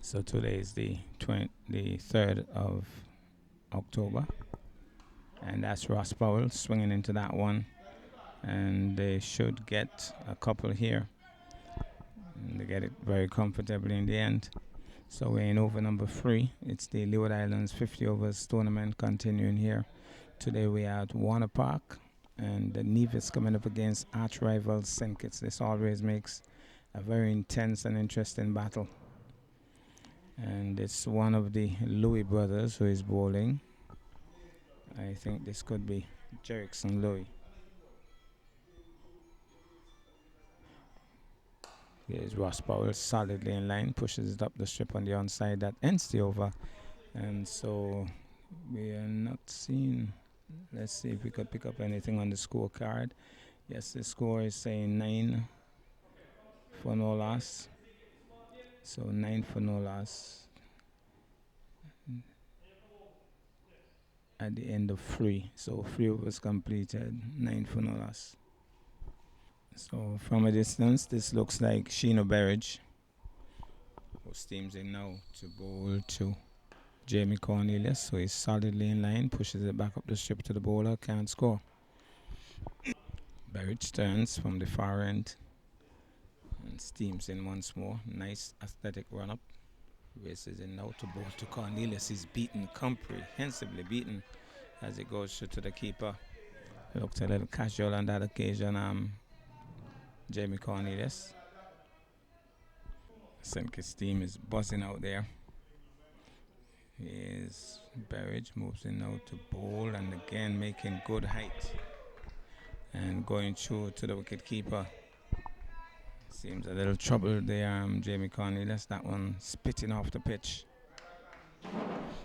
So today is the 3rd of October, and that's Ross Powell swinging into that one, and they should get a couple here, and they get it very comfortably in the end. So we're in over number 3. It's the Leeward Islands 50 overs tournament continuing here. Today we are at Warner Park, and the Nevis coming up against arch rival St. Kitts. This always makes a very intense and interesting battle. And it's one of the Louis brothers who is bowling. I think this could be Jerickson Louis. Here's Ross Powell solidly in line, pushes it up the strip on the onside. That ends the over. And so we are not seeing. Let's see if we could pick up anything on the scorecard. Yes, the score is saying 9 for no loss. So 9 for no loss at the end of 3. So 3 overs completed, 9 for no loss. So from a distance, this looks like Sheena Berridge, who steams in now to bowl to Jamie Cornelius. So he's solidly in line, pushes it back up the strip to the bowler, can't score. Berridge turns from the far end and steams in once more. Nice athletic run up. Races in now to bowl to Cornelius. He's beaten, comprehensively beaten, as it goes to the keeper. Looked a little casual on that occasion, Jamie Cornelius. St. Kitts team is buzzing out there. Here's Berridge, moves in now to bowl, and again making good height and going through to the wicket keeper. Seems a little troubled there, Jamie Cornelius. That one spitting off the pitch.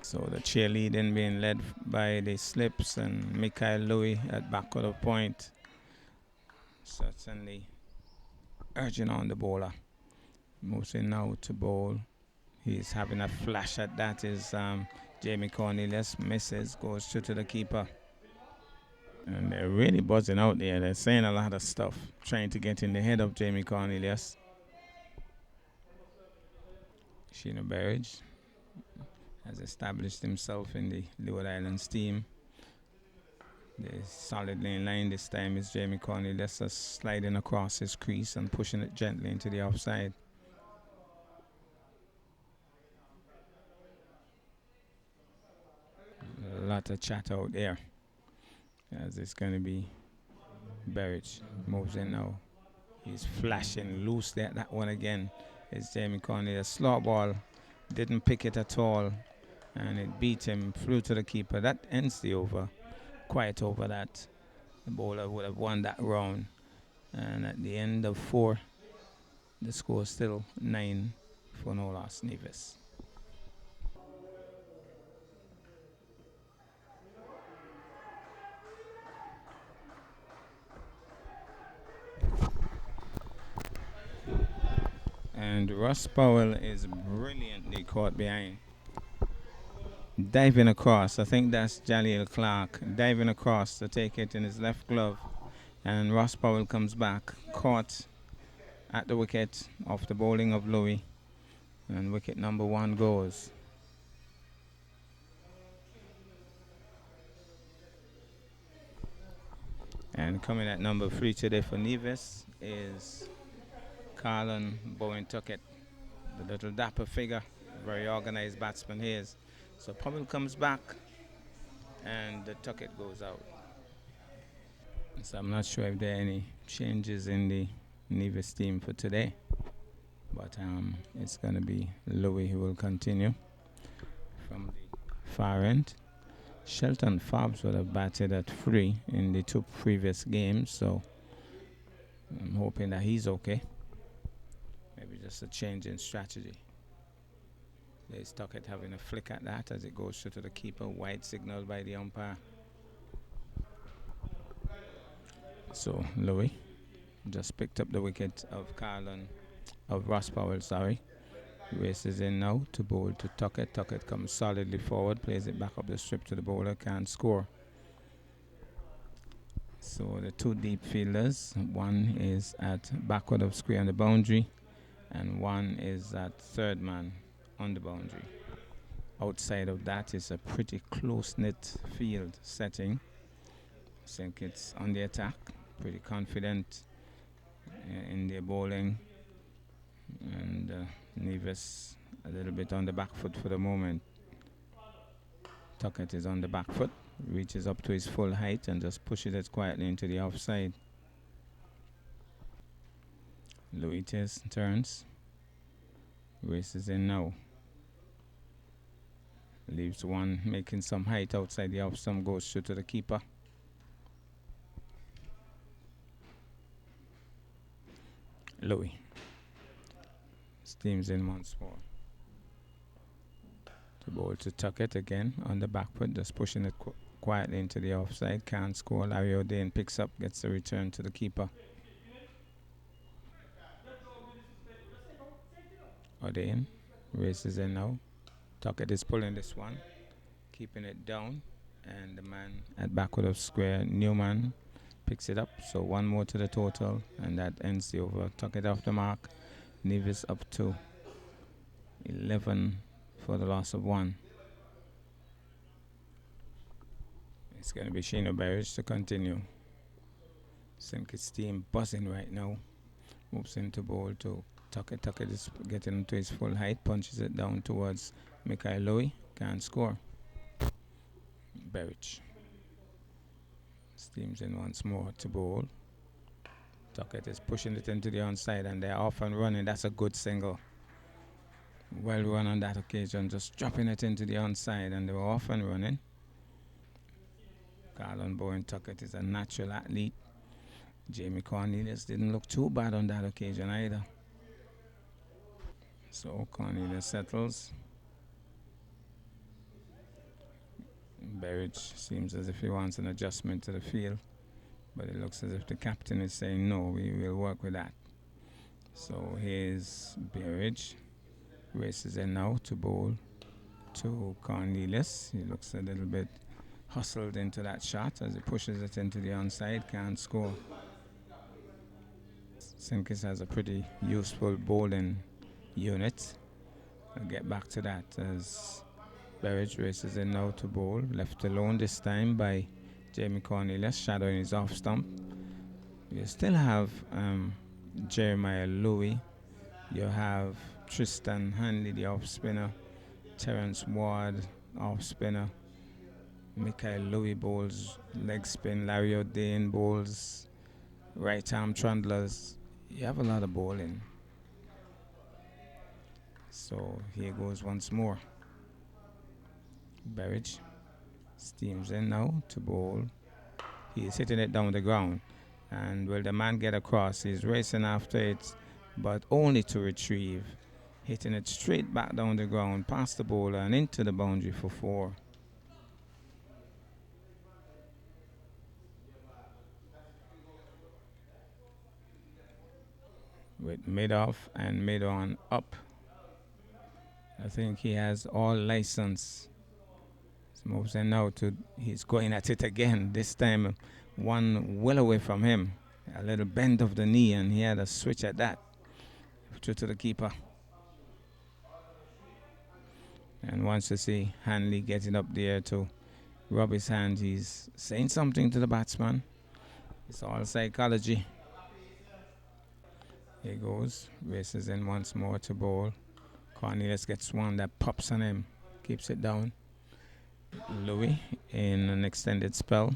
So the cheerleading being led by the Slips and Mikael Louis at backward of point. Certainly urging on the bowler. Moves in now to bowl. He's having a flash at that. Is Jamie Cornelius, misses, goes through to the keeper. And they're really buzzing out there. They're saying a lot of stuff, trying to get in the head of Jamie Cornelius. Sheena Berridge has established himself in the Leeward Islands team. They're solidly in line this time. Is Jamie Cornelius sliding across his crease and pushing it gently into the offside. A lot of chat out there, as it's going to be Berridge. Moves in now. He's flashing loose there. That one again is Jamie Cornelius. Slot ball, didn't pick it at all, and it beat him, flew to the keeper. That ends the over. Quite over that. The bowler would have won that round. And at the end of 4, the score is still 9 for no loss, Nevis. And Ross Powell is brilliantly caught behind. Diving across, I think that's Jaleel Clark, diving across to take it in his left glove. And Ross Powell comes back, caught at the wicket off the bowling of Louis. And wicket number 1 goes. And coming at number 3 today for Nevis is Carlin Bowen Tuckett, the little dapper figure, very organized batsman he is. So Powell comes back and the Tuckett goes out. So I'm not sure if there are any changes in the Nevis team for today, but it's going to be Louis who will continue from the far end. Shelton Forbes would have batted at 3 in the 2 previous games, so I'm hoping that he's okay. Maybe just a change in strategy. There's Tuckett having a flick at that as it goes through to the keeper. White signal by the umpire. So Louis just picked up the wicket of Ross Powell, sorry. Races in now to bowl to Tuckett. Tuckett comes solidly forward, plays it back up the strip to the bowler, can't score. So the 2 deep fielders, one is at backward of square on the boundary, and one is that third man on the boundary. Outside of that is a pretty close-knit field setting. I think it's on the attack, pretty confident in their bowling, and Nevis a little bit on the back foot for the moment. Tuckett is on the back foot, reaches up to his full height and just pushes it quietly into the offside. Louis turns, races in now. Leaves one making some height outside the off stump, goes through to the keeper. Louis steams in once more. To bowl to Tuckett again on the back foot, just pushing it quietly into the offside. Can't score. Larry O'Dane picks up, gets the return to the keeper. O'Dane races in now. Tuckett is pulling this one, keeping it down, and the man at backward of square, Newman, picks it up. So one more to the total, and that ends the over. Tuckett off the mark. Nevis up to 11 for the loss of one. It's going to be Sheena Berridge to continue. Sink's team buzzing right now. Moves into bowl to Tuckett. Tuckett is getting to his full height, punches it down towards Mikhail Louis. Can't score. Berridge steams in once more to bowl. Tuckett is pushing it into the onside, and they're off and running. That's a good single. Well run on that occasion, just dropping it into the onside, and they were off and running. Garland Bowen Tuckett is a natural athlete. Jamie Cornelius didn't look too bad on that occasion either. So Cornelius settles. Berridge seems as if he wants an adjustment to the field, but it looks as if the captain is saying no, we will work with that. So here's Berridge, races in now to bowl to Cornelius. He looks a little bit hustled into that shot as he pushes it into the onside. Can't score. Sinkis has a pretty useful bowling unit. I'll get back to that as Berridge races in now to bowl. Left alone this time by Jamie Cornelius, shadowing his off stump. You still have Jeremiah Louis. You have Tristan Hanley, the off spinner. Terence Ward, off spinner. Mikhail Louis bowls leg spin. Larry O'Dane bowls right arm trundlers. You have a lot of bowling. So here goes once more. Berridge steams in now to bowl. He's hitting it down the ground. And will the man get across? He's racing after it, but only to retrieve. Hitting it straight back down the ground, past the bowler and into the boundary for 4. With mid off and mid on up. I think he has all license. He moves in now to, he's going at it again. This time one well away from him. A little bend of the knee, and he had a switch at that. Through to the keeper. And wants to see Hanley getting up there to rub his hand. He's saying something to the batsman. It's all psychology. Here goes. Races in once more to bowl. Cornelius gets one that pops on him. Keeps it down. Louis in an extended spell.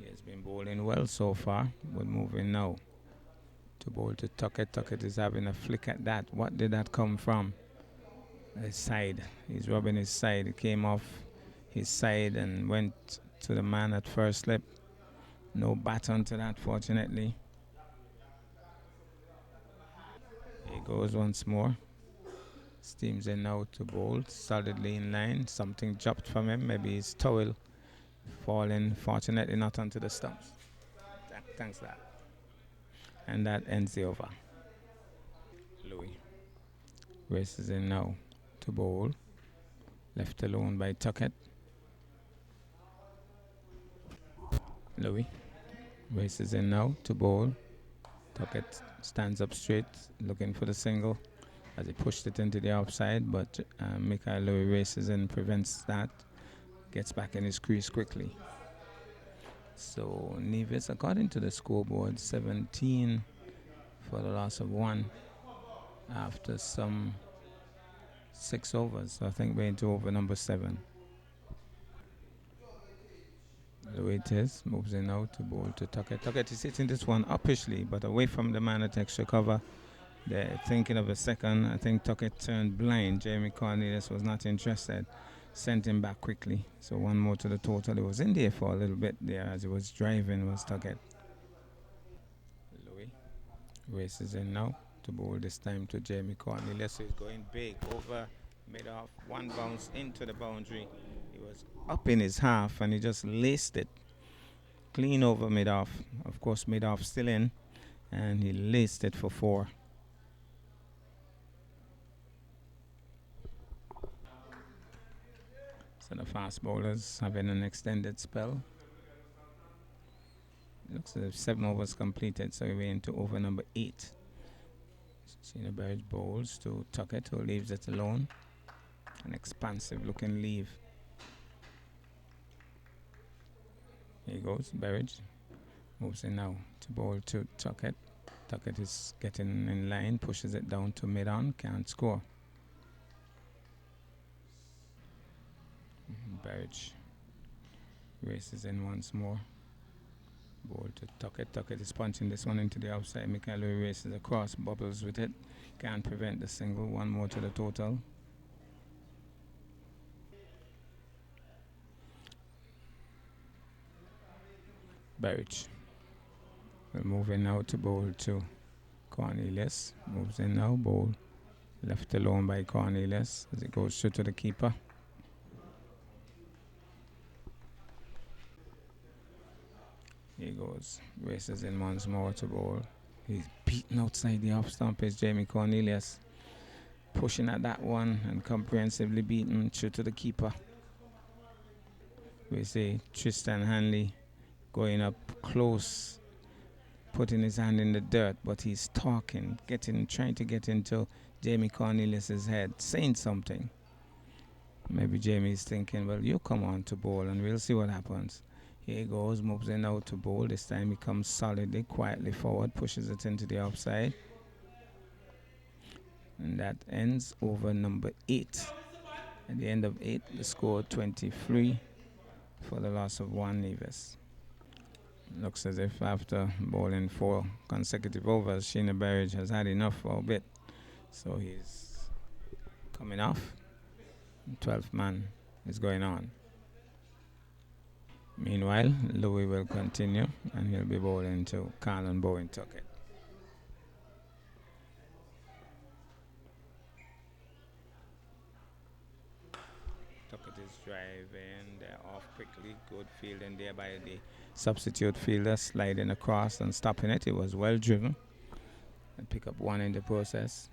He has been bowling well so far. But moving now to bowl to Tuckett. Tuckett is having a flick at that. What did that come from? His side. He's rubbing his side. It came off his side and went to the man at first slip. No bat onto that, fortunately. He goes once more. Steams in now to bowl. Solidly in line. Something dropped from him. Maybe his towel falling. Fortunately not onto the stumps. Thanks that. And that ends the over. Louis races in now to bowl. Left alone by Tuckett. Louis races in now to bowl. Tuckett stands up straight, looking for the single as he pushed it into the outside, but Michael Louis races and prevents that. Gets back in his crease quickly. So Nevis, according to the scoreboard, 17 for the loss of one after some 6 overs. So I think we're into over number 7. The way it is, moves in now to bowl to Tuckett. Tuckett is hitting this one uppishly, but away from the man at extra cover. They're thinking of a second. I think Tuckett turned blind. Jamie Cornelius was not interested. Sent him back quickly. So one more to the total. He was in there for a little bit there as he was driving was Tuckett. Louis races in now to bowl this time to Jamie Cornelius. He's going big over mid-off. One bounce into the boundary. He was up in his half and he just laced it clean over mid-off. Of course, mid-off still in, and he laced it for 4. So the fast bowlers having an extended spell. Looks as if 7 overs completed, so we're into over number 8. Sheena Burridge bowls to Tuckett, who leaves it alone. An expansive looking leave. Here goes Burridge. Moves in now to bowl to Tuckett. Tuckett is getting in line, pushes it down to mid-on, can't score. Burridge races in once more. Ball to Tuckett. Tuckett is punching this one into the outside. Michael races across, bubbles with it. Can't prevent the single. One more to the total. Burridge will move in now to bowl to Cornelius. Moves in now, bowl. Left alone by Cornelius as it goes through to the keeper. He goes, races in once more to bowl. He's beaten outside the off stump is Jamie Cornelius. Pushing at that one and comprehensively beaten through to the keeper. We see Tristan Hanley going up close, putting his hand in the dirt, but he's talking, trying to get into Jamie Cornelius's head, saying something. Maybe Jamie's thinking, well, you come on to bowl and we'll see what happens. Here he goes, moves in out to bowl. This time he comes solidly, quietly forward, pushes it into the outside. And that ends over number 8. At the end of 8, the score 23 for the loss of 1 Nevis. Looks as if after bowling 4 consecutive overs, Sheena Burridge has had enough for a bit. So he's coming off. 12th man is going on. Meanwhile, Louis will continue and he'll be bowling to Carlin Bowen Tuckett. Tuckett is driving, they're off quickly. Good fielding there by the substitute fielder, sliding across and stopping it. It was well driven and pick up 1 in the process.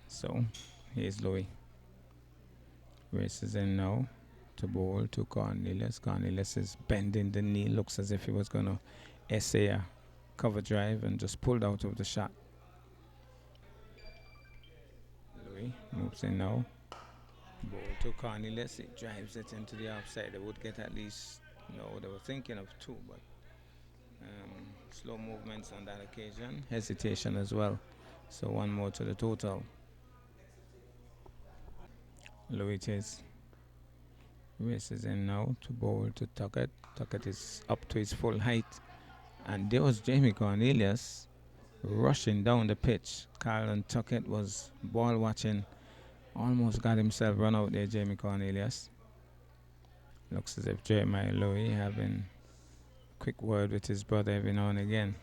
So here's Louis. Races in now to bowl to Cornelius. Cornelius is bending the knee. Looks as if he was going to essay a cover drive and just pulled out of the shot. Louis moves in now. Bowl to Cornelius. He drives it into the outside. They would get at least, no, they were thinking of 2, but slow movements on that occasion. Hesitation as well. So 1 more to the total. Louis Chase races in now to bowl to Tuckett. Tuckett is up to his full height. And there was Jamie Cornelius rushing down the pitch. Carlin Tuckett was ball watching. Almost got himself run out there, Jamie Cornelius. Looks as if Jeremiah Louis having a quick word with his brother every now and again.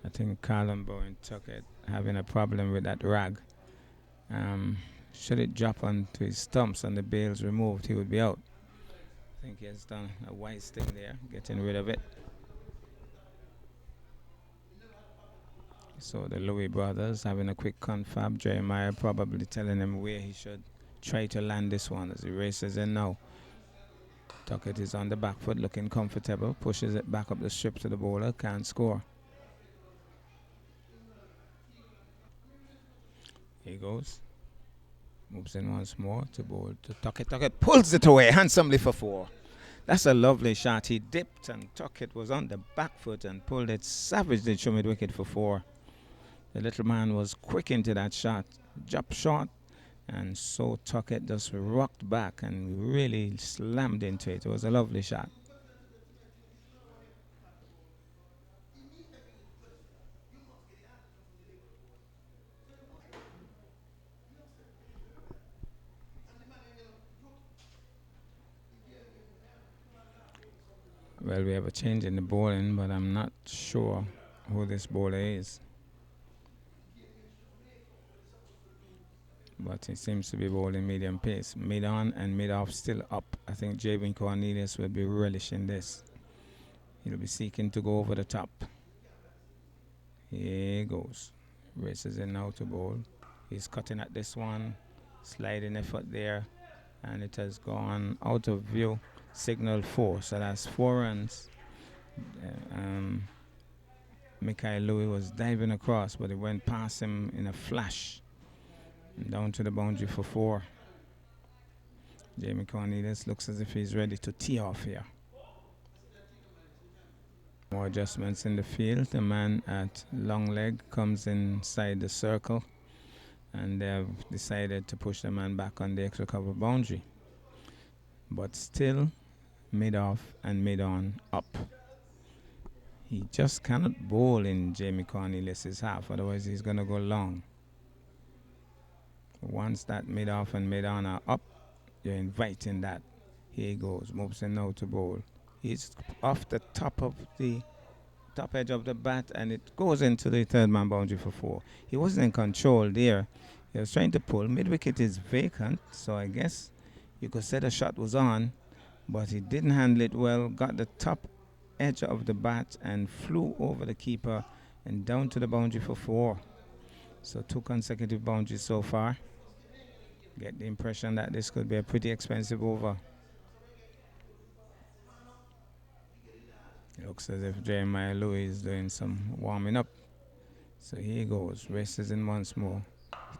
I think Carlin Bowen Tuckett having a problem with that rag. Should it drop onto his stumps and the bails removed, he would be out. I think he has done a wise thing there, getting rid of it. So the Louis brothers having a quick confab. Jeremiah probably telling him where he should try to land this one as he races in now. Tuckett is on the back foot, looking comfortable. Pushes it back up the strip to the bowler. Can't score. Here he goes. Moves in once more to bowl to Tuckett. Tuckett pulls it away handsomely for 4. That's a lovely shot. He dipped and Tuckett was on the back foot and pulled it savagely to mid wicket for 4. The little man was quick into that shot. Jump shot. And so Tuckett just rocked back and really slammed into it. It was a lovely shot. Well, we have a change in the bowling, but I'm not sure who this bowler is. But he seems to be bowling medium pace. Mid on and mid off still up. I think Jabin Cornelius will be relishing this. He'll be seeking to go over the top. Here he goes. Races in now to bowl. He's cutting at this one. Sliding effort there. And it has gone out of view. Signal 4. So that's 4 runs. Mikhail Louis was diving across, but it went past him in a flash. And down to the boundary for 4. Jamie Cornelius looks as if he's ready to tee off here. More adjustments in the field. The man at long leg comes inside the circle, and they have decided to push the man back on the extra cover boundary. But still, mid off and mid on up. He just cannot bowl in Jamie Cornelius' half, otherwise he's going to go long. Once that mid off and mid on are up, you're inviting that. Here he goes, moves in now to bowl. He's off the top edge of the bat, and it goes into the third man boundary for 4. He wasn't in control there. He was trying to pull. Mid wicket is vacant, so I guess you could say the shot was on, but he didn't handle it well. Got the top edge of the bat and flew over the keeper and down to the boundary for 4. So 2 consecutive boundaries so far. Get the impression that this could be a pretty expensive over. It looks as if Jeremiah Louis is doing some warming up. So here he goes, races in once more.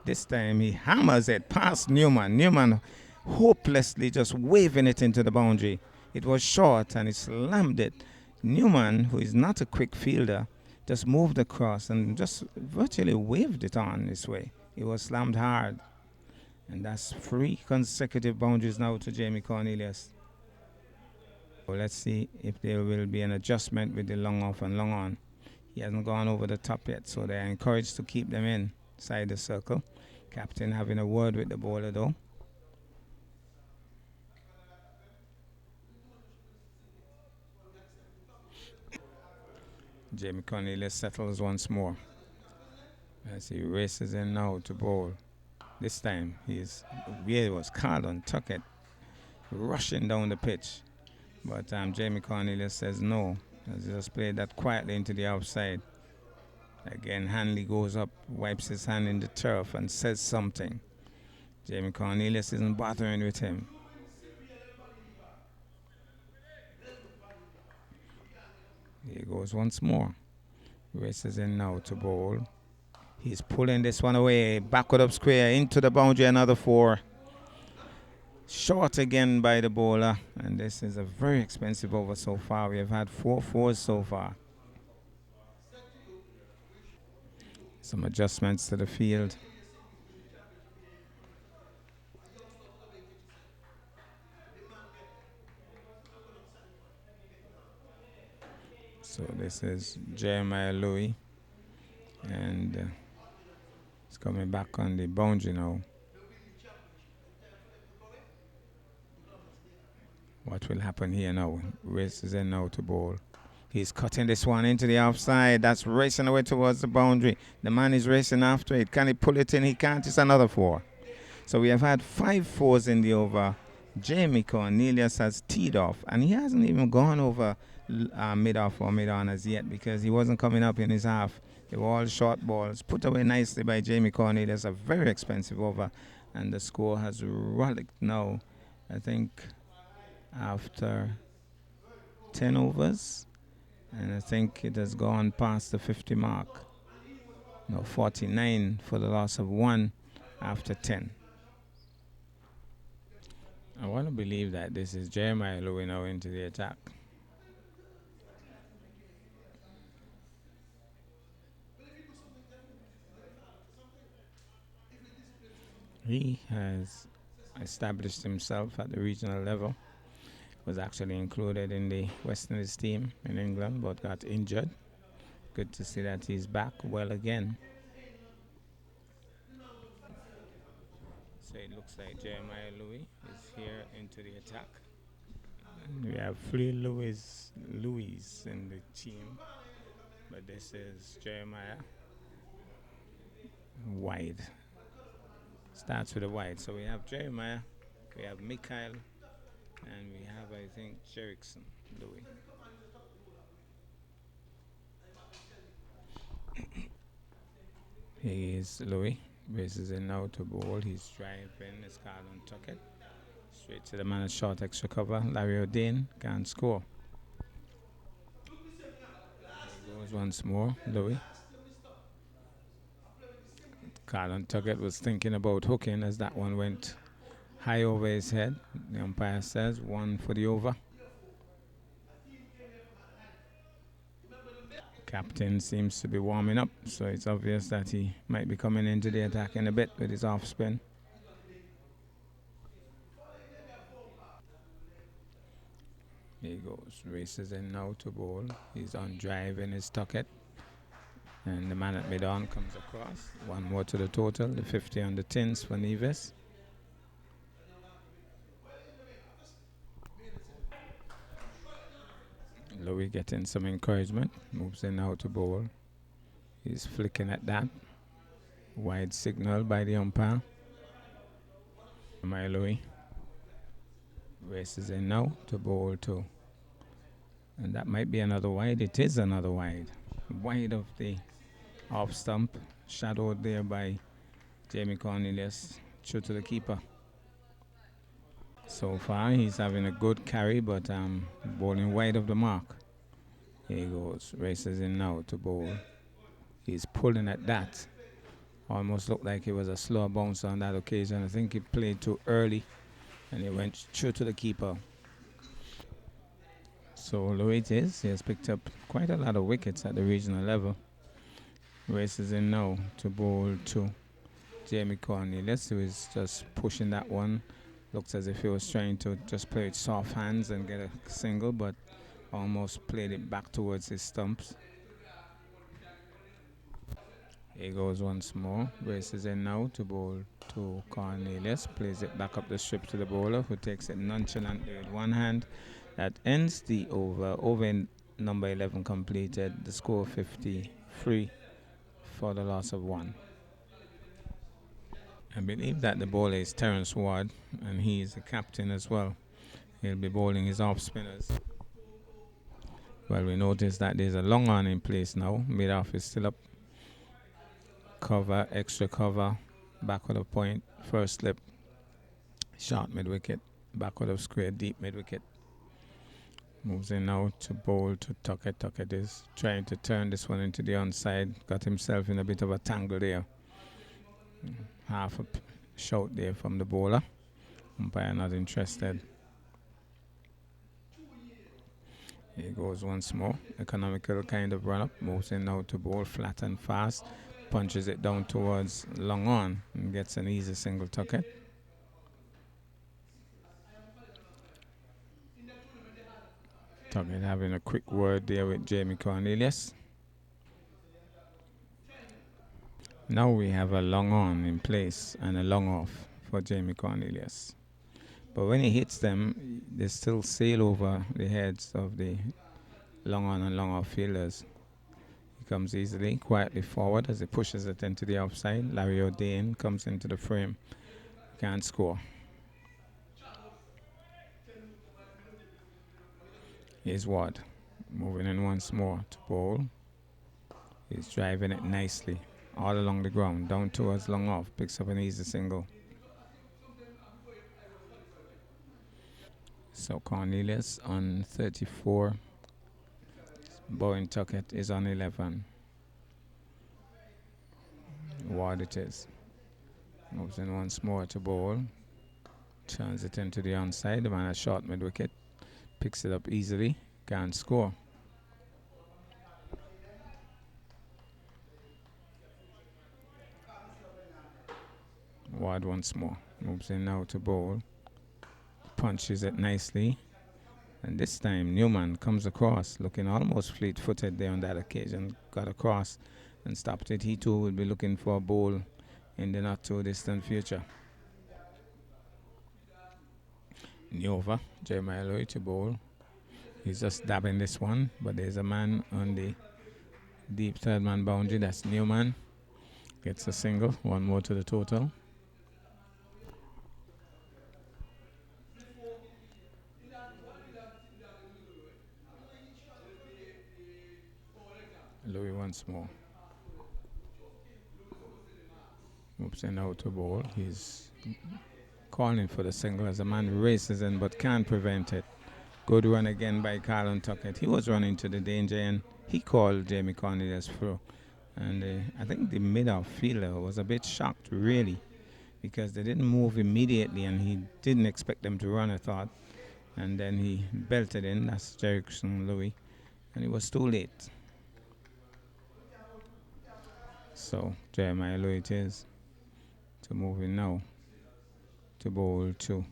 This time he hammers it past Newman. Newman hopelessly just waving it into the boundary. It was short and he slammed it. Newman, who is not a quick fielder, just moved across and just virtually waved it on this way. It was slammed hard. And that's 3 consecutive boundaries now to Jamie Cornelius. So let's see if there will be an adjustment with the long off and long on. He hasn't gone over the top yet, so they're encouraged to keep them inside the circle. Captain having a word with the bowler though. Jamie Cornelius settles once more as he races in now to bowl. This time he was Carlton Tuckett rushing down the pitch. But Jamie Cornelius says no. He just played that quietly into the outside. Again, Hanley goes up, wipes his hand in the turf and says something. Jamie Cornelius isn't bothering with him. Here goes once more. Races in now to bowl. He's pulling this one away. Backward up square into the boundary. Another 4. Short again by the bowler. And this is a very expensive over so far. We have had 4 fours so far. Some adjustments to the field. So this is Jeremiah Louis. And he's coming back on the boundary now. What will happen here now? Races in now to bowl. He's cutting this one into the offside. That's racing away towards the boundary. The man is racing after it. Can he pull it in? He can't. It's another 4. So we have had 5 fours in the over. Jamie Cornelius has teed off, and he hasn't even gone over mid off or mid on as yet because he wasn't coming up in his half. They were all short balls, put away nicely by Jamie Cornelius, a very expensive over, and the score has rollicked now. I think after 10 overs, and I think it has gone past the 50 mark. No, 49 for the loss of one after 10. I want to believe that this is Jeremiah Louis now into the attack. He has established himself at the regional level. Was actually included in the West Indies team in England, but got injured. Good to see that he's back well again. So it looks like Jeremiah Louis is here into the attack. And we have three Louis in the team, but this is Jeremiah wide. Starts with a wide. So we have Jeremiah, we have Mikhail, and we have, I think, Jerickson Louis. Here is Louis. Races in now to bowl. He's driving. It's Carlon Tuckett. Straight to the man at short extra cover. Larry O'Dane can't score. There goes once more. Louis. Carlon Tuckett was thinking about hooking as that one went high over his head. The umpire says one for the over. Captain seems to be warming up, so it's obvious that he might be coming into the attack in a bit with his off spin. Here he goes, races in now to bowl. He's on drive in his Tuckett. And the man at mid-on comes across. One more to the total, the 50 on the tins for Nevis. Louis getting some encouragement. Moves in now to bowl. He's flicking at that. Wide signal by the umpire. My Louis races in now to bowl too. And that might be another wide. It is another wide. Wide of the off stump. Shadowed there by Jamie Cornelius. True to the keeper. So far he's having a good carry, but bowling wide of the mark. Here he goes. Races in now to bowl. He's pulling at that. Almost looked like it was a slow bounce on that occasion. I think he played too early and he went true to the keeper. So Louis it is. He has picked up quite a lot of wickets at the regional level. Races in now to bowl to Jamie Cornelius, who is just pushing that one. Looks as if he was trying to just play with soft hands and get a single, but almost played it back towards his stumps. Here goes once more. Races in now to bowl to Cornelius. Plays it back up the strip to the bowler, who takes it nonchalantly with one hand. That ends the over. Over in number 11 completed. The score 53 for the loss of one. I believe that the bowler is Terence Ward, and he is the captain as well. He'll be bowling his off spinners. Well, we notice that there's a long on in place now. Mid off is still up. Cover, extra cover, backward of point, first slip, short mid wicket, backward of square, deep mid wicket. Moves in now to bowl to Tuckett. Tuckett is trying to turn this one into the onside. Got himself in a bit of a tangle there. Half a shout there from the bowler. Umpire not interested. Here goes once more. Economical kind of run up. Moves in now to bowl flat and fast. Punches it down towards long on and gets an easy single Tuckett. Tuckett having a quick word there with Jamie Cornelius. Now we have a long on in place and a long off for Jamie Cornelius. But when he hits them, they still sail over the heads of the long on and long off fielders. He comes easily, quietly forward as he pushes it into the offside. Larry O'Dane comes into the frame. Can't score. Here's Ward. Moving in once more to bowl. He's driving it nicely. All along the ground. Down towards long off. Picks up an easy single. So Cornelius on 34. Bowen Tuckett is on 11. Ward it is. Moves in once more to bowl. Turns it into the onside. The man has short mid wicket. Picks it up easily. Can't score. Ward once more. Moves in now to bowl. Punches it nicely. And this time Newman comes across, looking almost fleet-footed there on that occasion. Got across and stopped it. He too will be looking for a bowl in the not-too-distant future. New over. Jeremiah Lowy to bowl. He's just dabbing this one, but there's a man on the deep third man boundary. That's Newman. Gets a single. One more to the total. Louis once more. Moves in out to bowl. He's calling for the single as the man races in but can't prevent it. Good run again by Carlon Tuckett. He was running to the danger and he called Jamie Cornelius through. And I think the midfielder was a bit shocked, really, because they didn't move immediately and he didn't expect them to run, I thought. And then he belted in. That's Jerickson Louis. And it was too late. So Jeremiah Louis it is to move in now to bowl to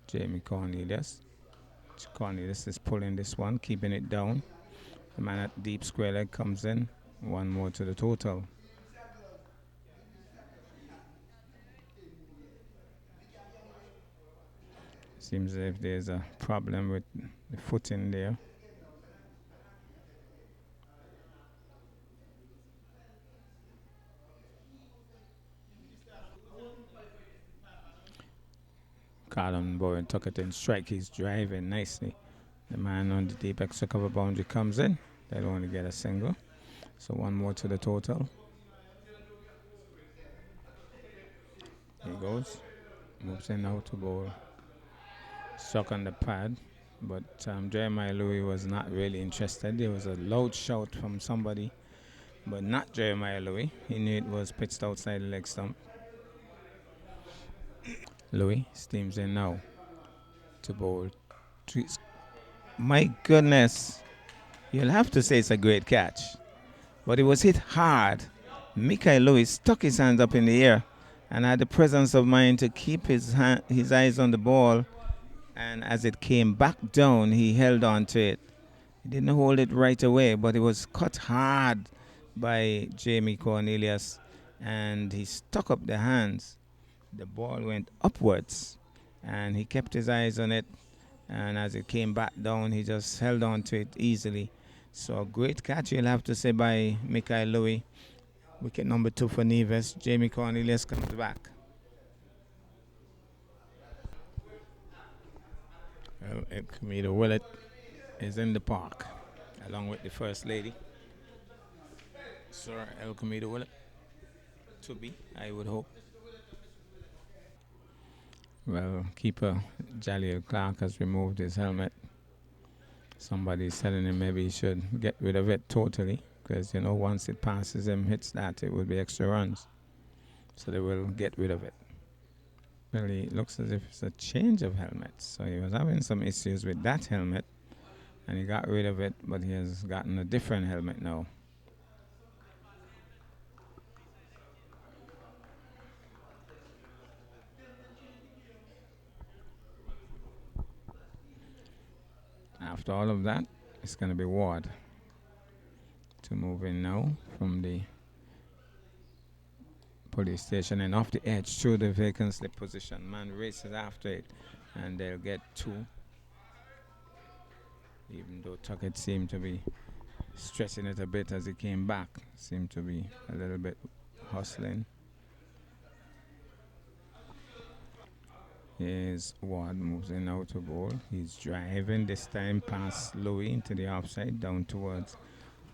Jamie Cornelius. Cornelius is pulling this one, keeping it down. The man at deep square leg comes in. One more to the total. Seems as if there's a problem with the footing there. Callum Bowen took it in strike. He's driving nicely. The man on the deep extra cover boundary comes in. They'll only get a single. So one more to the total. He goes. Moves in now to bowl. Struck on the pad. But Jeremiah Louis was not really interested. There was a loud shout from somebody, but not Jeremiah Louis. He knew it was pitched outside the leg stump. Louis steams in now to bowl. My goodness. You'll have to say it's a great catch. But it was hit hard. Mikael Lewis stuck his hands up in the air and had the presence of mind to keep his eyes on the ball. And as it came back down, he held on to it. He didn't hold it right away, but it was cut hard by Jamie Cornelius. And he stuck up the hands. The ball went upwards. And he kept his eyes on it. And as it came back down, he just held on to it easily. So a great catch, you'll have to say, by Mikael Louis. Wicket number 2 for Nevis. Jamie Cornelius comes back. Well, Camila Willett is in the park, along with the First Lady. Sir El Camila Willett. To be, I would hope. Well, keeper Jaleel Clark has removed his helmet. Somebody's telling him maybe he should get rid of it totally, because, once it passes him, hits that, it will be extra runs. So they will get rid of it. Well, it looks as if it's a change of helmets. So he was having some issues with that helmet, and he got rid of it, but he has gotten a different helmet now. After all of that, it's going to be Ward to move in now from the police station and off the edge through the vacant slip position. Man races after it, and they'll get 2. Even though Tuckett seemed to be stretching it a bit as he came back. Seemed to be a little bit hustling. Here's Ward moves in out to bowl. He's driving this time past Louis into the offside down towards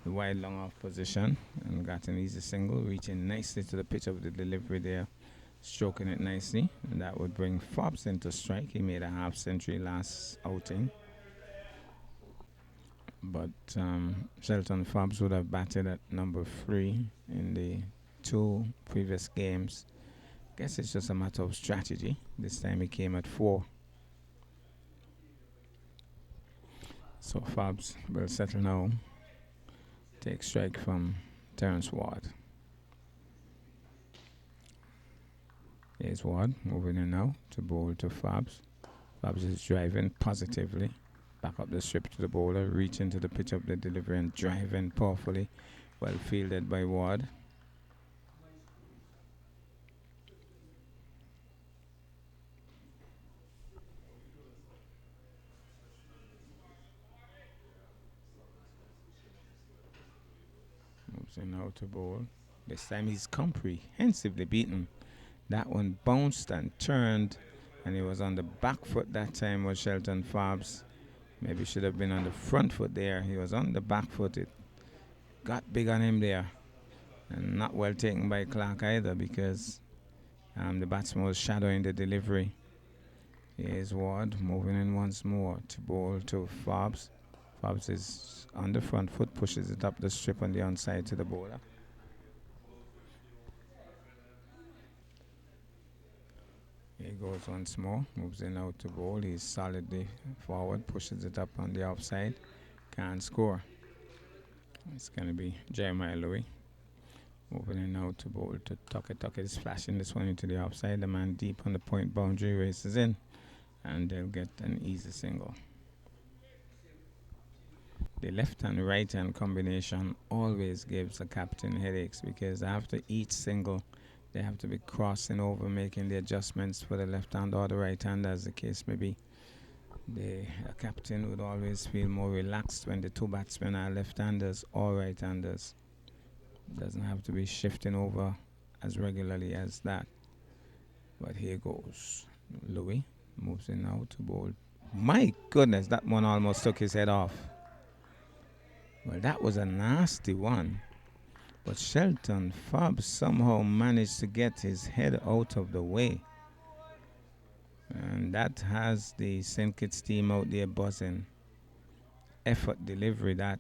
the wide long off position and got an easy single, reaching nicely to the pitch of the delivery there, stroking it nicely. And that would bring Fobbs into strike. He made a half century last outing. But Shelton Fobbs would have batted at number 3 in the 2 previous games. Guess it's just a matter of strategy. This time he came at 4. So Fobbs will settle now. Take strike from Terence Ward. Here's Ward moving in now to bowl to Fobbs. Fobbs is driving positively. Back up the strip to the bowler, reaching to the pitch of the delivery and driving powerfully. Well fielded by Ward. Moves in now to bowl. This time he's comprehensively beaten. That one bounced and turned, and he was on the back foot that time was Shelton Fobbs. Maybe should have been on the front foot there. He was on the back foot. It got big on him there. And not well taken by Clark either because the batsman was shadowing the delivery. Here's Ward moving in once more to bowl to Fobbs. Fobbs is on the front foot, pushes it up the strip on the onside to the bowler. He goes once more, moves in out to bowl. He's solidly forward, pushes it up on the offside. Can't score. It's going to be Jeremiah Louis. Moving in now to bowl to Tuckett. Tuckett is flashing this one into the offside. The man deep on the point boundary races in, and they'll get an easy single. The left and right hand combination always gives the captain headaches because after each single, they have to be crossing over, making the adjustments for the left hand or the right hand, as the case may be. The captain would always feel more relaxed when the 2 batsmen are left-handers or right-handers. Doesn't have to be shifting over as regularly as that. But here goes Louis. Moves in now to bowl. My goodness, that one almost took his head off. Well, that was a nasty one. But Shelton Fobbs somehow managed to get his head out of the way. And that has the St. Kitts team out there buzzing. Effort delivery that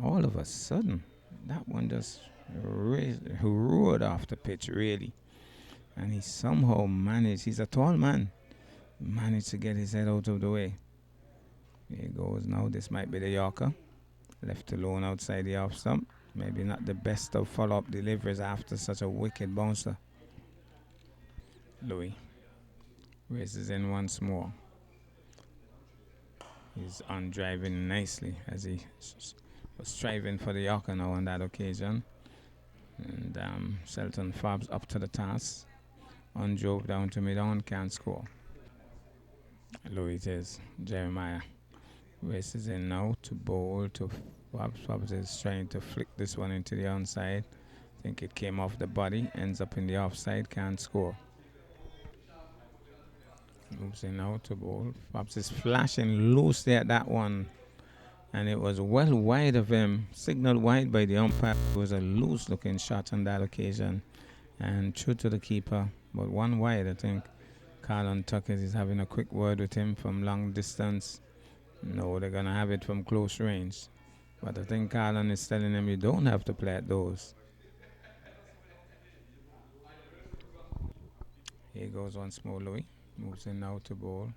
all of a sudden, that one just roared off the pitch, really. And he somehow managed, he's a tall man, managed to get his head out of the way. Here goes now, this might be the Yorker. Left alone outside the off stump. Maybe not the best of follow-up deliveries after such a wicked bouncer. Louis races in once more. He's on driving nicely as he was striving for the Yorker now on that occasion. And Shelton Fobbs up to the task. On drove down to mid-on, can't score. Louis it is. Jeremiah races in now to bowl to Fobbs. Fobbs is trying to flick this one into the onside. I think it came off the body, ends up in the offside, can't score. Moves in now to bowl. Fobbs is flashing loosely at that one. And it was well wide of him. Signaled wide by the umpire. It was a loose looking shot on that occasion. And true to the keeper. But one wide, I think. Carlon Tuckett is having a quick word with him from long distance. No, they're going to have it from close range. But I think Carlon is telling him you don't have to play at those. Here goes once more Louis. Moves in now to bowl.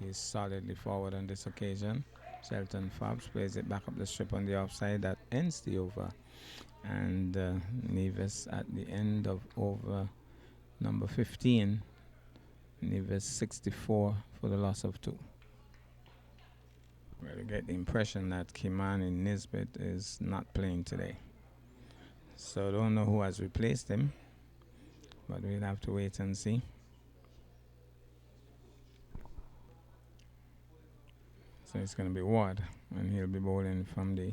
He's solidly forward on this occasion. Shelton Fobbs plays it back up the strip on the offside. That ends the over. And Nevis at the end of over number 15. Nevis 64 for the loss of 2. Well, I get the impression that Kimani Nisbet is not playing today. So I don't know who has replaced him. But we'll have to wait and see. So it's going to be Ward, and he'll be bowling from the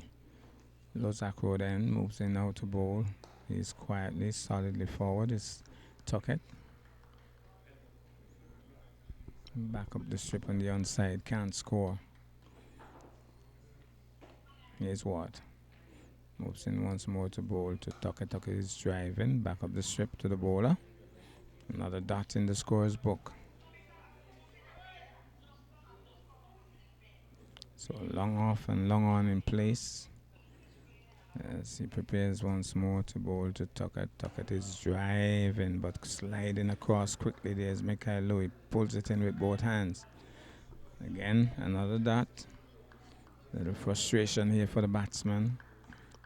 Lozak Road end. Moves in now to bowl. He's quietly, solidly forward. It's Tuckett. Back up the strip on the onside, can't score. Here's Ward. Moves in once more to bowl to Tucker. Tucker is driving. Back up the strip to the bowler. Another dot in the scorer's book. So long off and long on in place. As he prepares once more to bowl to Tucker. Tucker is driving but sliding across quickly. There's Mikhail Louis. Pulls it in with both hands. Again, another dot. Little frustration here for the batsman.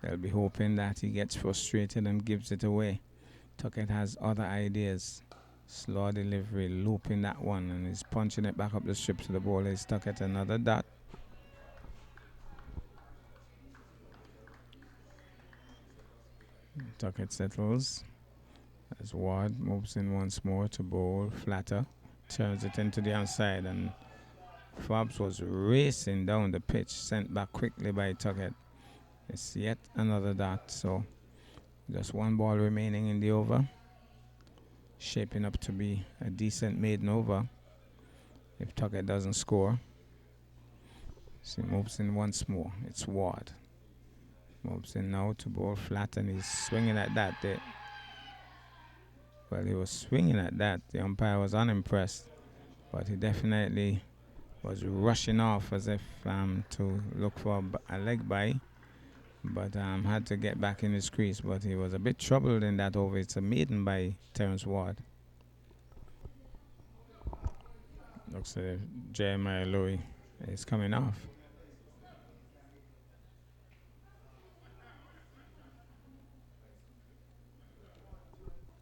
They'll be hoping that he gets frustrated and gives it away. Tuckett has other ideas. Slow delivery, looping that one, and he's punching it back up the strip to the bowler. He's Tuckett another dot. Tuckett settles as Ward moves in once more to bowl flatter. Turns it into the outside, and Fobbs was racing down the pitch, sent back quickly by Tuckett. It's yet another dot, so just one ball remaining in the over. Shaping up to be a decent maiden over if Tuckett doesn't score. So he moves in once more. It's Ward. Moves in now to bowl flat, and he's swinging at that. Well, he was swinging at that. The umpire was unimpressed, but he definitely was rushing off as if to look for a leg by, but had to get back in his crease. But he was a bit troubled in that over. It's a maiden by Terence Ward. Looks as if Jeremiah Louis is coming off.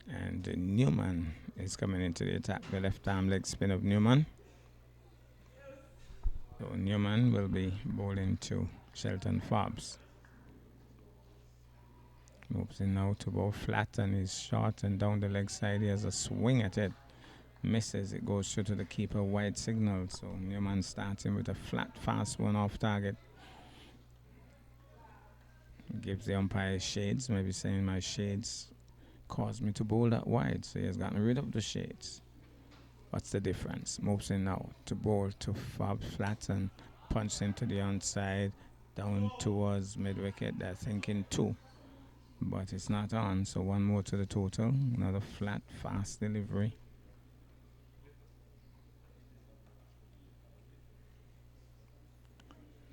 And Newman is coming into the attack. The left arm leg spin of Newman. So Newman will be bowling to Shelton Fobbs. Moves in now to bowl flat, and he's short and down the leg side. He has a swing at it. Misses. It goes through to the keeper. Wide signal. So Newman starting with a flat, fast one off target. Gives the umpire shades. Maybe saying my shades caused me to bowl that wide. So he has gotten rid of the shades. What's the difference? Moves in now to bowl to Fobbs flat and punch into the onside. Down towards mid-wicket. They're thinking two. But it's not on. So one more to the total. Another flat, fast delivery.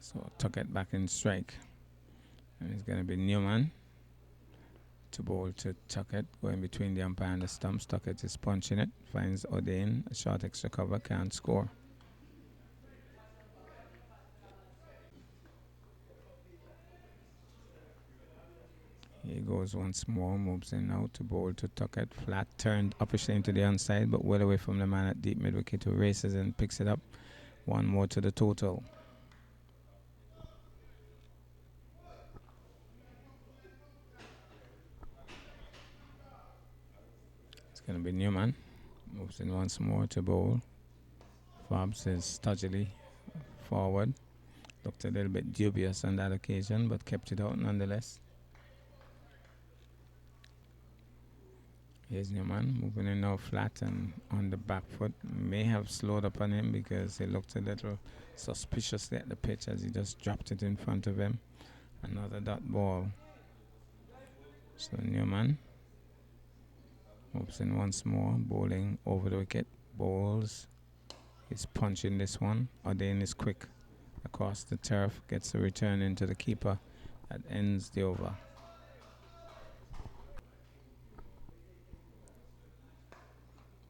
So Tuckett back in strike. And it's going to be Newman to bowl to Tuckett, going between the umpire and the stumps. Tuckett is punching it, finds O'Dane, a short extra cover, can't score. He goes once more, moves in now to bowl to Tuckett, flat, turned upper shame to the onside, but well away from the man at deep mid-wicket, who races and picks it up. One more to the total. Going to be Newman. Moves in once more to bowl. Fobbs is stodgily forward. Looked a little bit dubious on that occasion, but kept it out nonetheless. Here's Newman moving in now flat and on the back foot. May have slowed up on him because he looked a little suspiciously at the pitch as he just dropped it in front of him. Another dot ball. So Newman moves in once more, bowling over the wicket, bowls. He's punching this one. O'Dane is quick across the turf, gets a return into the keeper. That ends the over.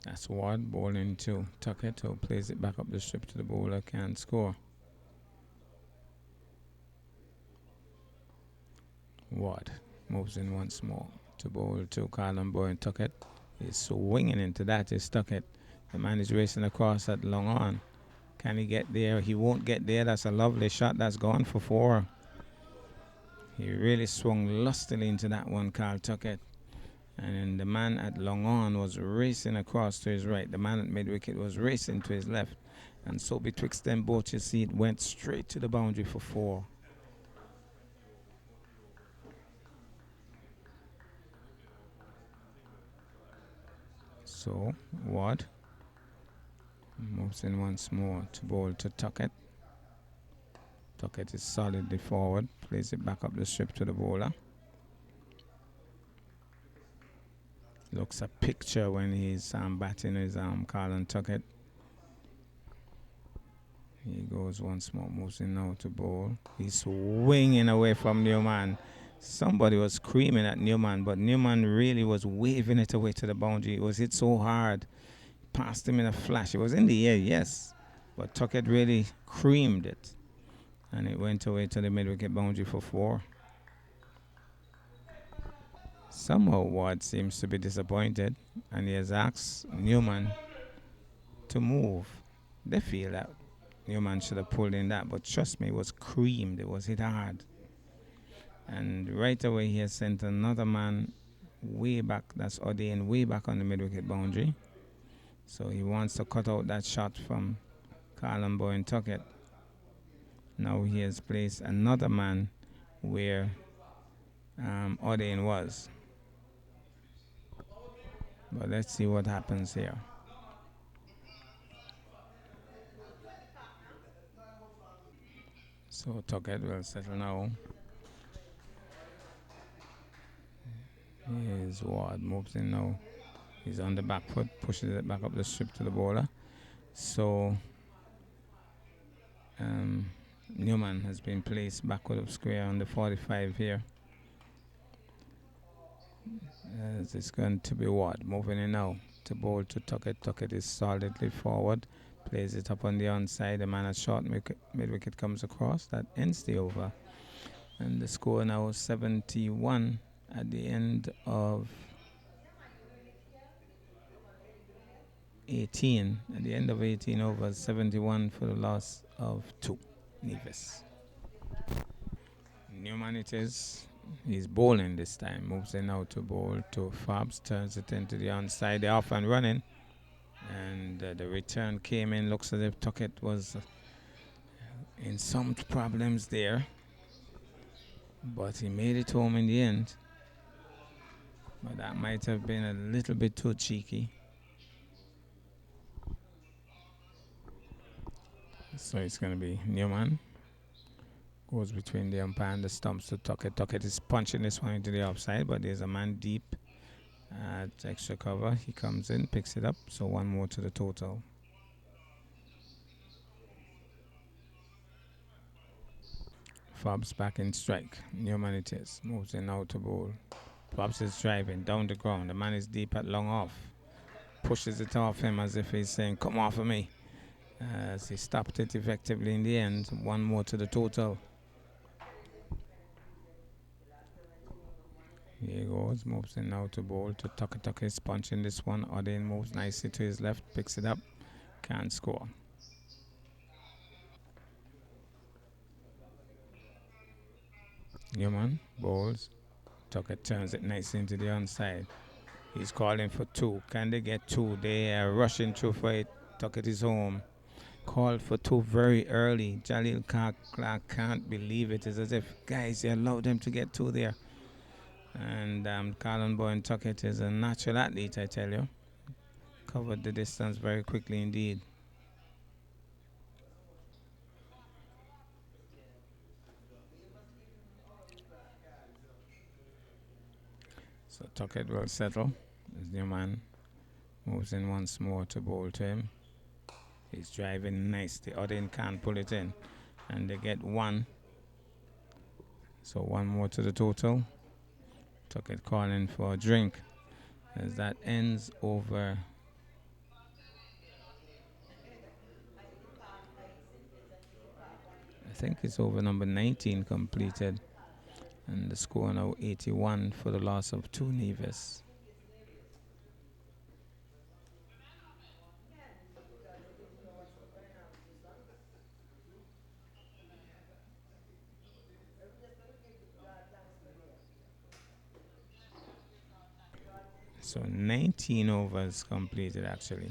That's Ward bowling to Tuckett, who plays it back up the strip to the bowler, can't score. Ward moves in once more to bowl to Carlin Bowen Tuckett. He's swinging into that. He's Tuckett. The man is racing across at long on. Can he get there? He won't get there. That's a lovely shot. That's gone for four. He really swung lustily into that one, Carl Tuckett. And then the man at long on was racing across to his right. The man at mid-wicket was racing to his left. And so betwixt them both, you see, it went straight to the boundary for four. So, Ward Moves in once more to bowl to Tuckett. Tuckett is solidly forward. Plays it back up the strip to the bowler. Looks a picture when he's batting his Colin Tuckett. He goes once more, moves in now to bowl. He's swinging away from Newman. Somebody was screaming at Newman, but Newman really was waving it away to the boundary. It was hit so hard. Passed him in a flash. It was in the air, yes, but Tuckett really creamed it. And it went away to the mid-wicket boundary for 4. Somehow Ward seems to be disappointed, and he has asked Newman to move. They feel that Newman should have pulled in that, but trust me, it was creamed. It was hit hard. And right away he has sent another man way back, that's Odean, way back on the mid-wicket boundary. So he wants to cut out that shot from Carlin Bowen Tuckett. Now he has placed another man where Odean was. But let's see what happens here. So Tuckett will settle now. Here's Ward, moves in now. He's on the back foot, pushes it back up the strip to the bowler. So Newman has been placed backward of square on the 45 here. As it's going to be Ward, moving in now to bowl to Tuckett. Tuckett is solidly forward, plays it up on the onside. The man at short mid-wicket comes across. That ends the over. And the score now 71 at the end of 18. At the end of 18 overs, 71 for the loss of 2. Nevis. Newman it is. He's bowling this time. Moves in now to bowl to Fabs. Turns it into the onside. They're off and running. And the return came in. Looks as if Tuckett was in some problems there. But he made it home in the end. But that might have been a little bit too cheeky. So it's going to be Newman. Goes between the umpire and the stumps to Tuckett. Tuckett is punching this one into the offside, but there's a man deep at extra cover. He comes in, picks it up, so 1 more to the total. Fabs back in strike. Newman it is. Moves in now to bowl. Fabs is driving down the ground. The man is deep at long off. Pushes it off him as if he's saying, come off of me. As he stopped it effectively in the end. 1 more to the total. Here he goes, moves in now to bowl to Tucker. Tucker is punching this one. Odin moves nicely to his left, picks it up, can't score. Newman bowls. Tucker turns it nicely into the onside. He's calling for 2. Can they get 2? They are rushing through for it. Tucker is home. Called for 2 very early. Jalil Clark can't believe it. It's as if, guys, you allowed them to get 2 there. And Colin Bowen Tuckett is a natural athlete, I tell you. Covered the distance very quickly indeed. So Tuckett will settle. His new man moves in once more to bowl to him. He's driving nice. The Odin can't pull it in. And they get 1. So 1 more to the total. Tuckett calling for a drink. As that ends over. I think it's over number 19 completed. And the score now 81 for the loss of 2 Nevis. So 19 overs completed actually.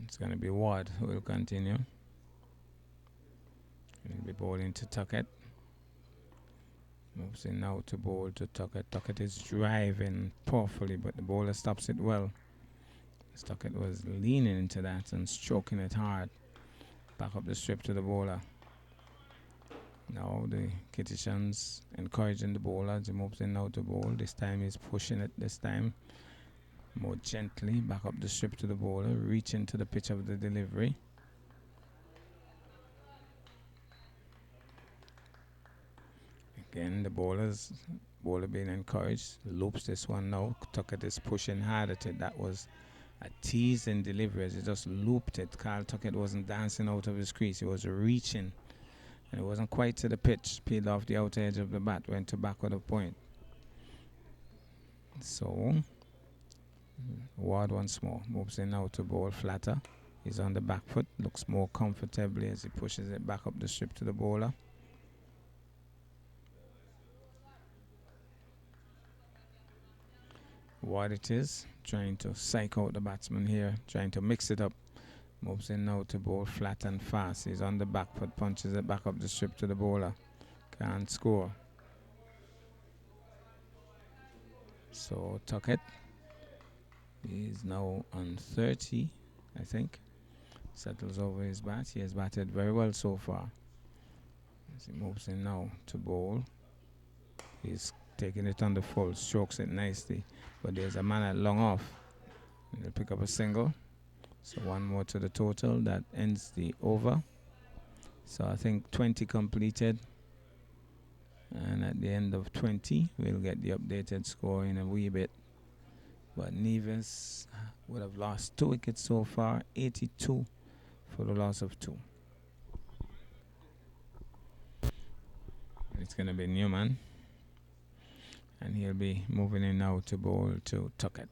It's going to be Ward who will continue. He'll be bowling to Tuckett. Moves in now to bowl to Tuckett. Tuckett is driving powerfully, but the bowler stops it well. Tuckett was leaning into that and stroking it hard. Back up the strip to the bowler. Now the Kittitians encouraging the bowler as he moves in now to bowl. This time he's pushing it this time more gently. Back up the strip to the bowler, reaching to the pitch of the delivery. Again, the bowler being encouraged. Loops this one now. Tuckett is pushing hard at it. That was a teasing delivery as he just looped it. Carl Tuckett wasn't dancing out of his crease. He was reaching. And it wasn't quite to the pitch. Peeled off the outer edge of the bat. Went to backward of point. So, Ward once more. Moves in now to bowl flatter. He's on the back foot. Looks more comfortably as he pushes it back up the strip to the bowler. What it is, trying to psych out the batsman here, trying to mix it up. Moves in now to bowl flat and fast. He's on the back foot, punches it back up the strip to the bowler. Can't score. So Tuckett is now on 30, I think. Settles over his bat. He has batted very well so far. As he moves in now to bowl. He's taking it on the full, strokes it nicely. But there's a man at long off. He'll pick up a single. So one more to the total. That ends the over. So I think 20 completed. And at the end of 20, we'll get the updated score in a wee bit. But Nevis would have lost 2 wickets so far. 82 for the loss of 2. It's going to be Newman. And he'll be moving in now to bowl to Tuckett.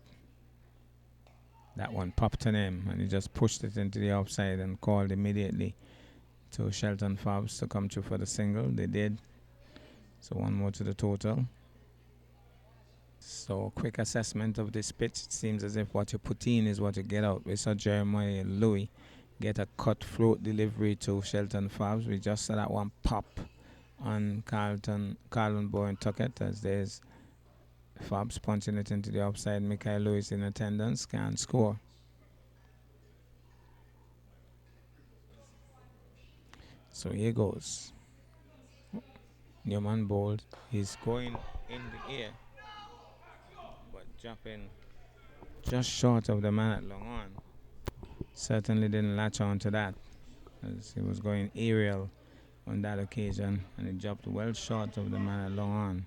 That one popped on him and he just pushed it into the offside and called immediately to Shelton Fobbs to come through for the single. They did. So one more to the total. So quick assessment of this pitch. It seems as if what you put in is what you get out. We saw Jeremiah Louis get a cut float delivery to Shelton Fobbs. We just saw that one pop on Carlton Bowen Tuckett as there's Fobbs punching it into the offside. Michael Lewis in attendance, can't score. So here goes. Newman bowled. He's going in the air, but dropping just short of the man at long on. Certainly didn't latch on to that, as he was going aerial on that occasion, and he dropped well short of the man at long on.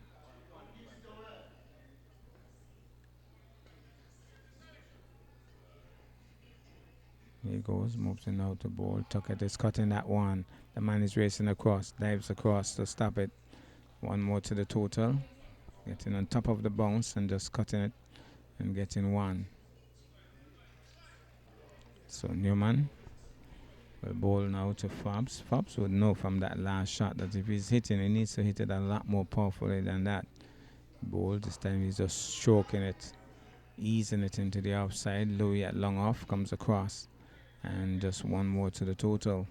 Here goes, moves in now to bowl. Tuckett is cutting that one. The man is racing across, dives across to stop it. One more to the total. Getting on top of the bounce and just cutting it and getting one. So Newman will bowl now to Fobbs. Fobbs would know from that last shot that if he's hitting, he needs to hit it a lot more powerfully than that. Bowl, this time he's just stroking it, easing it into the offside. Louis at long off comes across. And just one more to the total.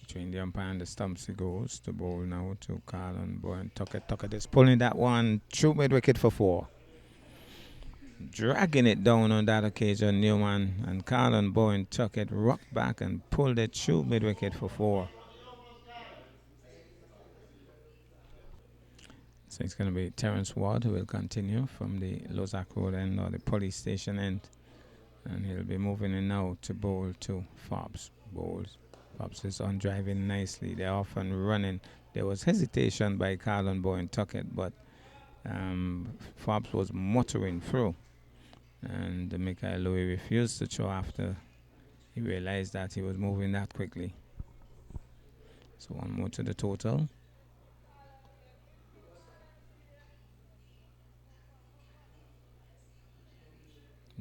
Between the umpire and the stumps he goes to bowl now to Carlton Bowen Tuckett. Tuckett is pulling that one through mid-wicket for 4. Dragging it down on that occasion, Newman and Carlton Bowen Tuckett rocked back and pulled it through mid-wicket for 4. So it's going to be Terence Ward who will continue from the Lozak Road end or the police station end. And he'll be moving in now to bowl to Fobbs. Bowls. Fobbs is on driving nicely. They're off and running. There was hesitation by Carlton Bowen Tuckett, but Fobbs was motoring through. And Michael Louis refused to throw after he realized that he was moving that quickly. So one more to the total.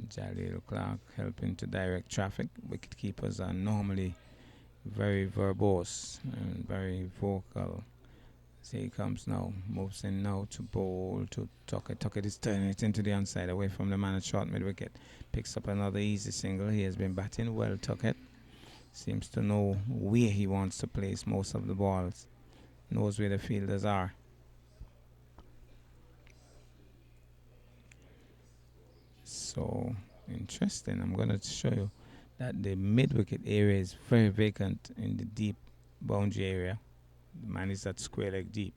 Jaleel Clark helping to direct traffic. Wicket keepers are normally very verbose and very vocal. So he comes now, moves in now to bowl to Tuckett. Tuckett is turning it into the onside away from the man at short mid wicket. Picks up another easy single. He has been batting well, Tuckett. Seems to know where he wants to place most of the balls. Knows where the fielders are. So interesting. I'm going to show you that the mid-wicket area is very vacant in the deep boundary area. The man is at square leg deep.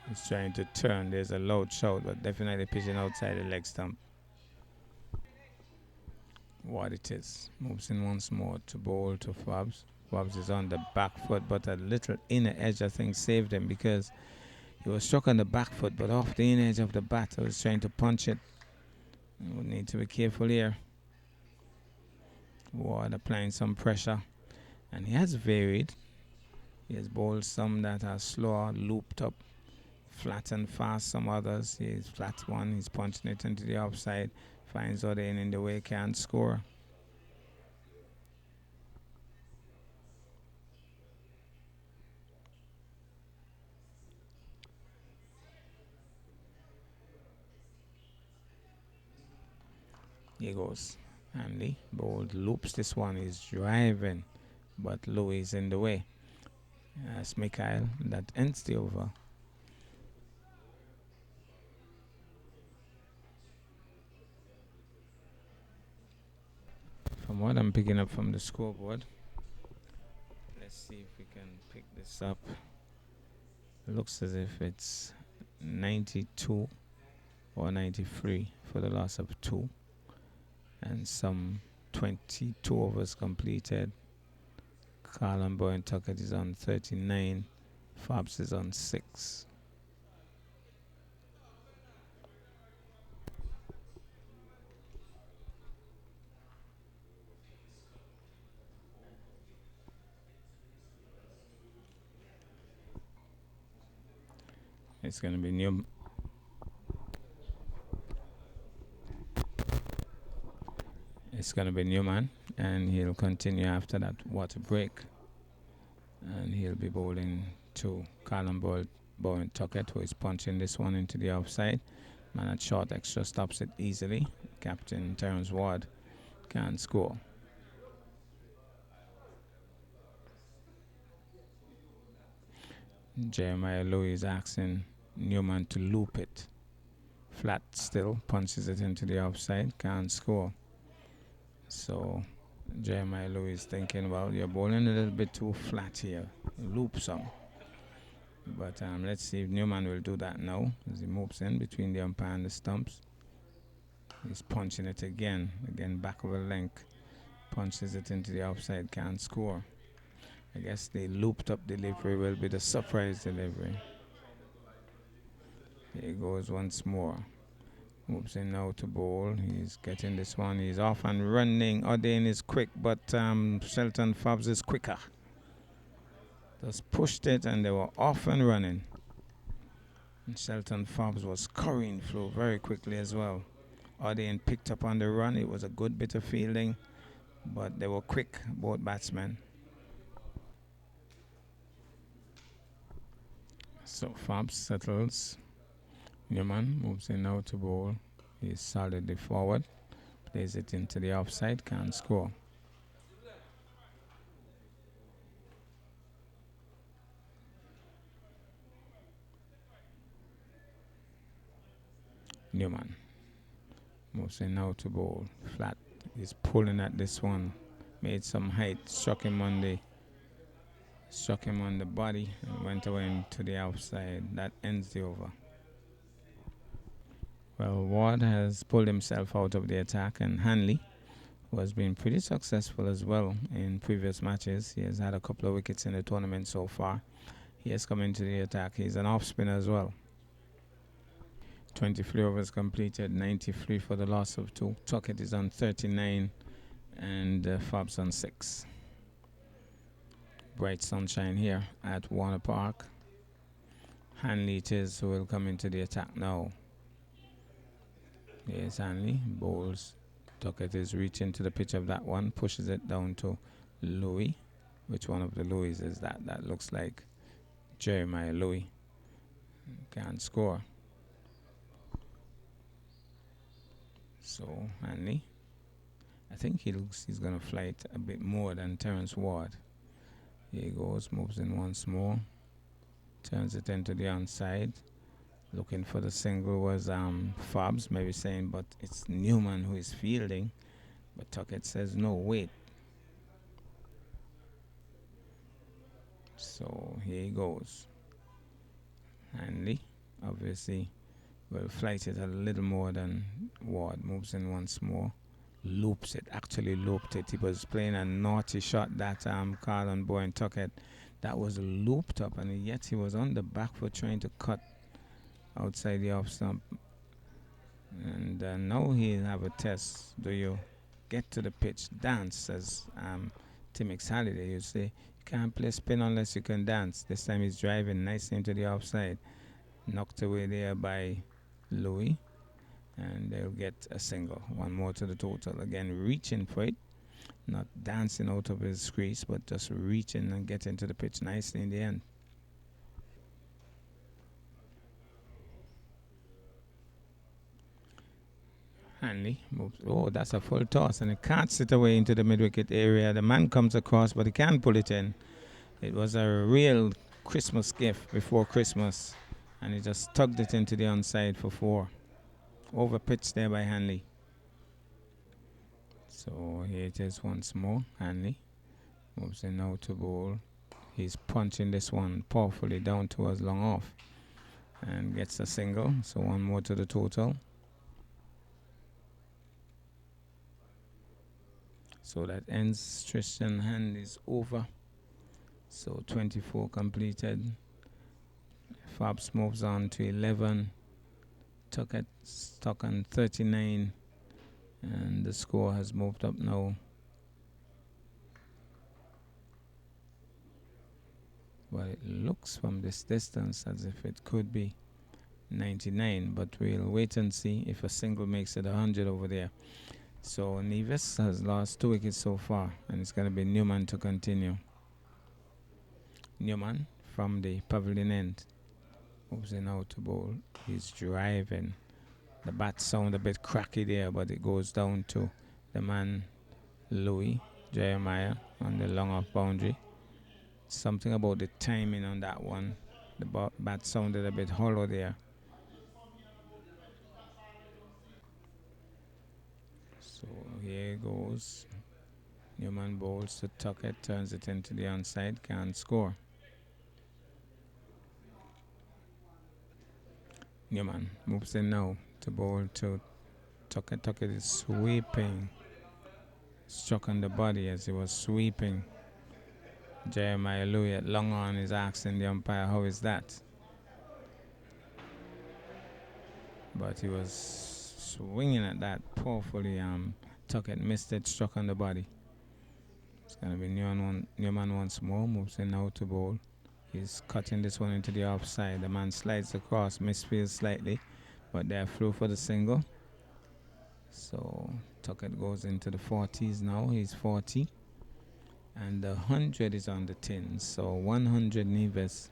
He's trying to turn. There's a loud shout, but definitely pitching outside the leg stump. What it is. Moves in once more to bowl to Fabs. Fabs is on the back foot, but a little inner edge, I think, saved him because he was struck on the back foot, but off the inner edge of the bat. I was trying to punch it. We need to be careful here. Ward applying some pressure. And he has varied. He has bowled some that are slower, looped up, flat and fast. Some others, he's flat one. He's punching it into the offside. Finds other in the way, can't score. Here goes Hanley. Bowled loops. This one is driving, but Louis is in the way. That's Mikhail. That ends the over. From what I'm picking up from the scoreboard, let's see if we can pick this up. It looks as if it's 92 or 93 for the loss of 2, and some 22 overs completed. Carlin Boy and Tuckett is on 39. Fabs is on 6. It's going to be Newman, and he'll continue after that water break. And he'll be bowling to Carlin Bowen Tuckett, who is punching this one into the offside. Man at short extra stops it easily. Captain Terence Ward can't score. Jeremiah Louis is asking Newman to loop it. Flat still, punches it into the offside, can't score. So Jeremiah Louis is thinking, well, you're bowling a little bit too flat here. Loop some. But let's see if Newman will do that now as he moves in between the umpire and the stumps. He's punching it again back of a length. Punches it into the offside, can't score. I guess the looped up delivery will be the surprise delivery. Here he goes once more. Moves in now to bowl. He's getting this one. He's off and running. Odin is quick, but Shelton Fabs is quicker. Just pushed it and they were off and running. And Shelton Fabs was scurrying through very quickly as well. Odin picked up on the run. It was a good bit of fielding, but they were quick, both batsmen. So Fabs settles. Newman moves in now to bowl. He's solidly forward. Plays it into the offside. Can't score. Newman moves in now to bowl. Flat. He's pulling at this one. Made some height. Struck him on the body and went away into the outside. That ends the over. Well, Ward has pulled himself out of the attack, and Hanley, who has been pretty successful as well in previous matches. He has had a couple of wickets in the tournament so far. He has come into the attack. He's an off spinner as well. 23 overs completed, 93 for the loss of 2. Tuckett is on 39 and Fabs on 6. Bright sunshine here at Warner Park. Hanley it is who will come into the attack now. Here's Hanley, bowls. Tuckett is reaching to the pitch of that one, pushes it down to Louis. Which one of the Louis is that? That looks like Jeremiah Louis. Can't score. So Hanley I think he's going to fly it a bit more than Terrence Ward. Here he goes, moves in once more, turns it into the onside. Looking for the single was Fobbs, maybe saying, but it's Newman who is fielding. But Tuckett says, no, wait. So here he goes. Hanley, obviously, will flight it a little more than Ward. Moves in once more. Loops it, actually looped it. He was playing a naughty shot that Carlon Boyne Tuckett. That was looped up, and yet he was on the back foot trying to cut outside the off stump. And now he'll have a test. Do you get to the pitch, dance, as Timmix Halliday you say? You can't play spin unless you can dance. This time he's driving nicely into the offside. Knocked away there by Louis. And they'll get a single. One more to the total. Again, reaching for it. Not dancing out of his crease, but just reaching and getting to the pitch nicely in the end. Hanley moves. Oh, that's a full toss, and it can't sit away into the mid wicket area. The man comes across, but he can't pull it in. It was a real Christmas gift before Christmas, and he just tugged it into the onside for four. Over pitch there by Hanley. So here it is once more. Hanley moves in now to bowl. He's punching this one powerfully down towards long off and gets a single. So one more to the total. So that ends Tristan Hanley's over. So 24 completed. Fabs moves on to 11. Tuckett stuck on 39. And the score has moved up now. Well, it looks from this distance as if it could be 99, but we'll wait and see if a single makes it 100 over there. So Nevis has lost 2 wickets so far, and it's going to be Newman to continue. Newman from the pavilion end moves in out to bowl. He's driving. The bat sound a bit cracky there, but it goes down to the man Louis Jeremiah on the long off boundary. Something about the timing on that one. The bat sounded a bit hollow there. So here goes. Newman bowls to Tuckett, turns it into the onside, can't score. Newman moves in now to bowl to Tuckett. Tuckett is sweeping. Struck on the body as he was sweeping. Jeremiah Louis at long on is asking the umpire, how is that? But he was swinging at that powerfully. Tuckett missed it, struck on the body. It's going to be Newman once more, moves in now to bowl. He's cutting this one into the offside. The man slides across, misfields slightly, but they're through for the single. So Tuckett goes into the 40s now. He's 40. And the 100 is on the tin. So 100 Nevis.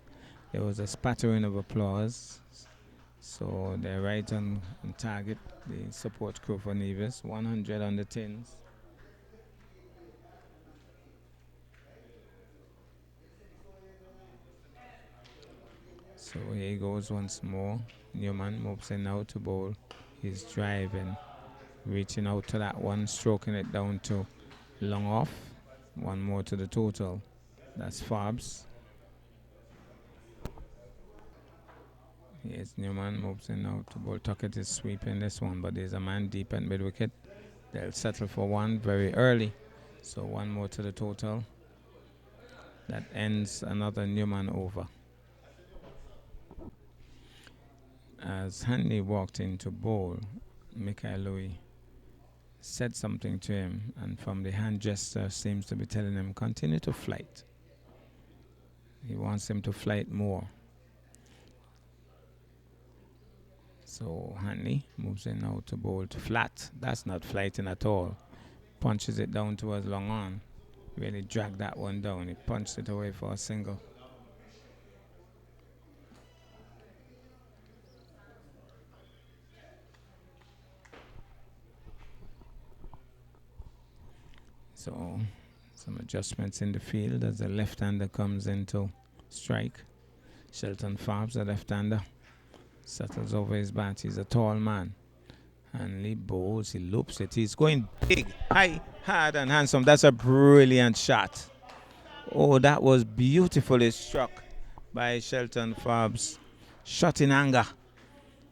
There was a spattering of applause. So they're right on target, the support crew for Nevis. 100 on the tins. So here he goes once more. Newman moves in now to bowl. He's driving, reaching out to that one, stroking it down to long off. One more to the total. That's Fobbs. Yes, Newman moves in now to bowl. Tuckett is sweeping this one, but there's a man deep at mid wicket. They'll settle for one very early. So one more to the total. That ends another Newman over. As Hanley walked into bowl, Michael Louis said something to him, and from the hand gesture seems to be telling him, continue to flight. He wants him to flight more. So Hanley moves in now to bowl to flat. That's not flighting at all. Punches it down towards long on. Really dragged that one down. He punched it away for a single. So some adjustments in the field as the left-hander comes into strike. Shelton Forbes, the left-hander, settles over his bat. He's a tall man. Hanley bowls, he loops it. He's going big, high, hard, and handsome. That's a brilliant shot. Oh, that was beautifully struck by Shelton Forbes. Shot in anger.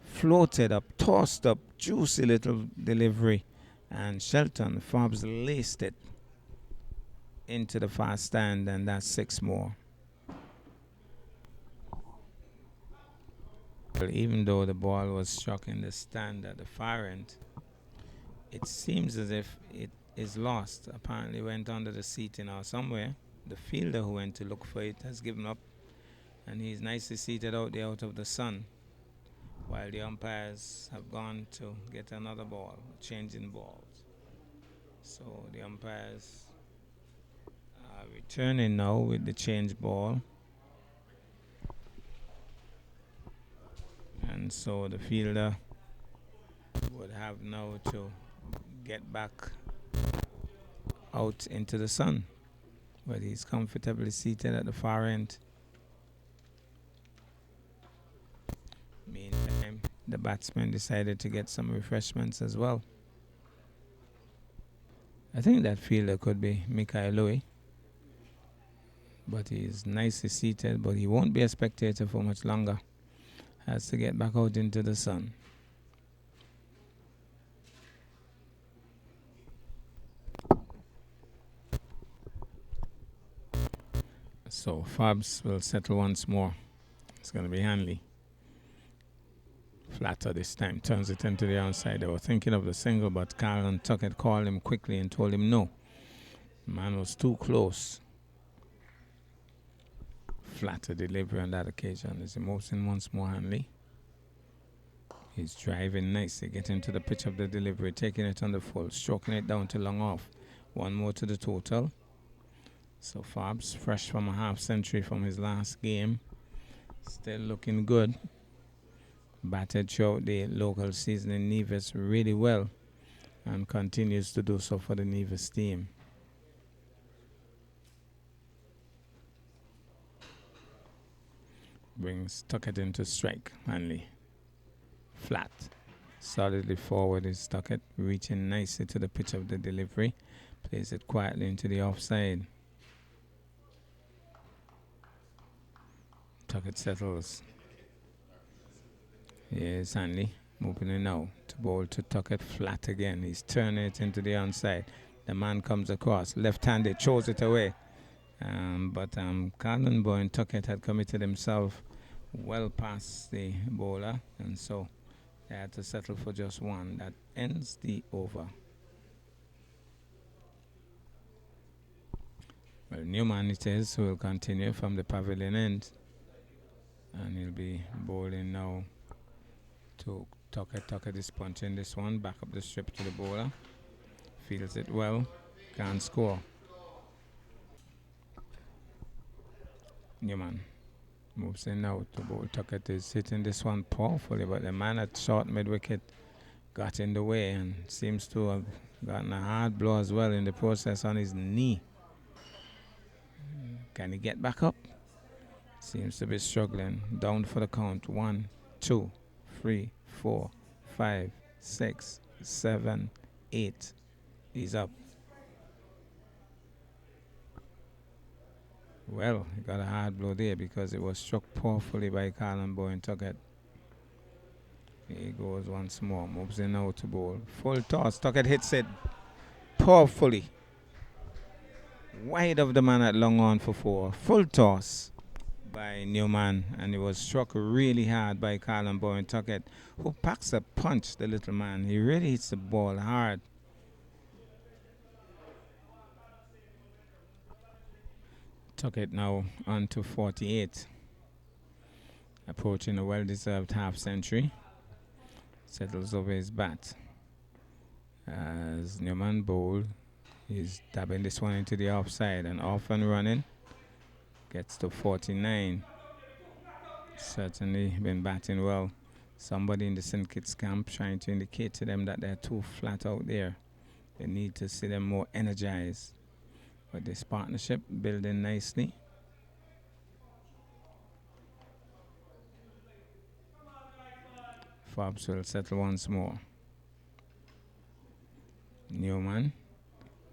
Floated up, tossed up, juicy little delivery. And Shelton Forbes laced it into the far stand, and that's 6 more. Well, even though the ball was struck in the stand at the far end, it seems as if it is lost. Apparently went under the seating or somewhere. The fielder who went to look for it has given up, and he's nicely seated out there out of the sun, while the umpires have gone to get another ball, changing balls. So the umpires are returning now with the change ball. And so the fielder would have now to get back out into the sun, but he's comfortably seated at the far end. Meantime, the batsman decided to get some refreshments as well. I think that fielder could be Mikael Louis, but he's nicely seated, but he won't be a spectator for much longer. Has to get back out into the sun. So Forbes will settle once more. It's going to be Hanley. Flatter this time, turns it into the outside. They were thinking of the single, but Carlton Tuckett called him quickly and told him no. The man was too close. Flatter delivery on that occasion. As he moves in once more, Hanley. He's driving nicely, getting to the pitch of the delivery, taking it on the full, stroking it down to long off. One more to the total. So Forbes, fresh from a half century from his last game, still looking good. Batted throughout the local season in Nevis really well, and continues to do so for the Nevis team. Brings Tuckett into strike. Hanley. Flat. Solidly forward is Tuckett, reaching nicely to the pitch of the delivery. Plays it quietly into the offside. Tuckett settles. Here's Hanley moving in now to bowl to Tuckett, flat again. He's turning it into the onside. The man comes across, left-handed, throws it away. But Carlton Boyne Tuckett had committed himself well past the bowler, and so they had to settle for just one. That ends the over. Well, Newman it is, who will continue from the pavilion end. And he'll be bowling now to Tuckett. Tuckett is punching this one back up the strip to the bowler. Feels it well. Can't score. Newman moves in now to bowl. Tuckett is hitting this one powerfully, but the man at short mid-wicket got in the way and seems to have gotten a hard blow as well in the process on his knee. Can he get back up? Seems to be struggling. Down for the count. 1, 2, 3, 4, 5, 6, 7, 8. He's up. Well, he got a hard blow there because it was struck powerfully by Carlton Boyne Tuckett. He goes once more. Moves in now to bowl. Full toss. Tuckett hits it powerfully. Wide of the man at long on for 4. Full toss by Newman, and it was struck really hard by Carlton Boyne Tuckett, who packs a punch, the little man. He really hits the ball hard. Tuckett now on to 48. Approaching a well-deserved half century. Settles over his bat. As Newman bowled, he's dabbing this one into the offside and off and running. Gets to 49. Certainly been batting well. Somebody in the St. Kitts camp trying to indicate to them that they're too flat out there. They need to see them more energized. But this partnership building nicely. Forbes will settle once more. Newman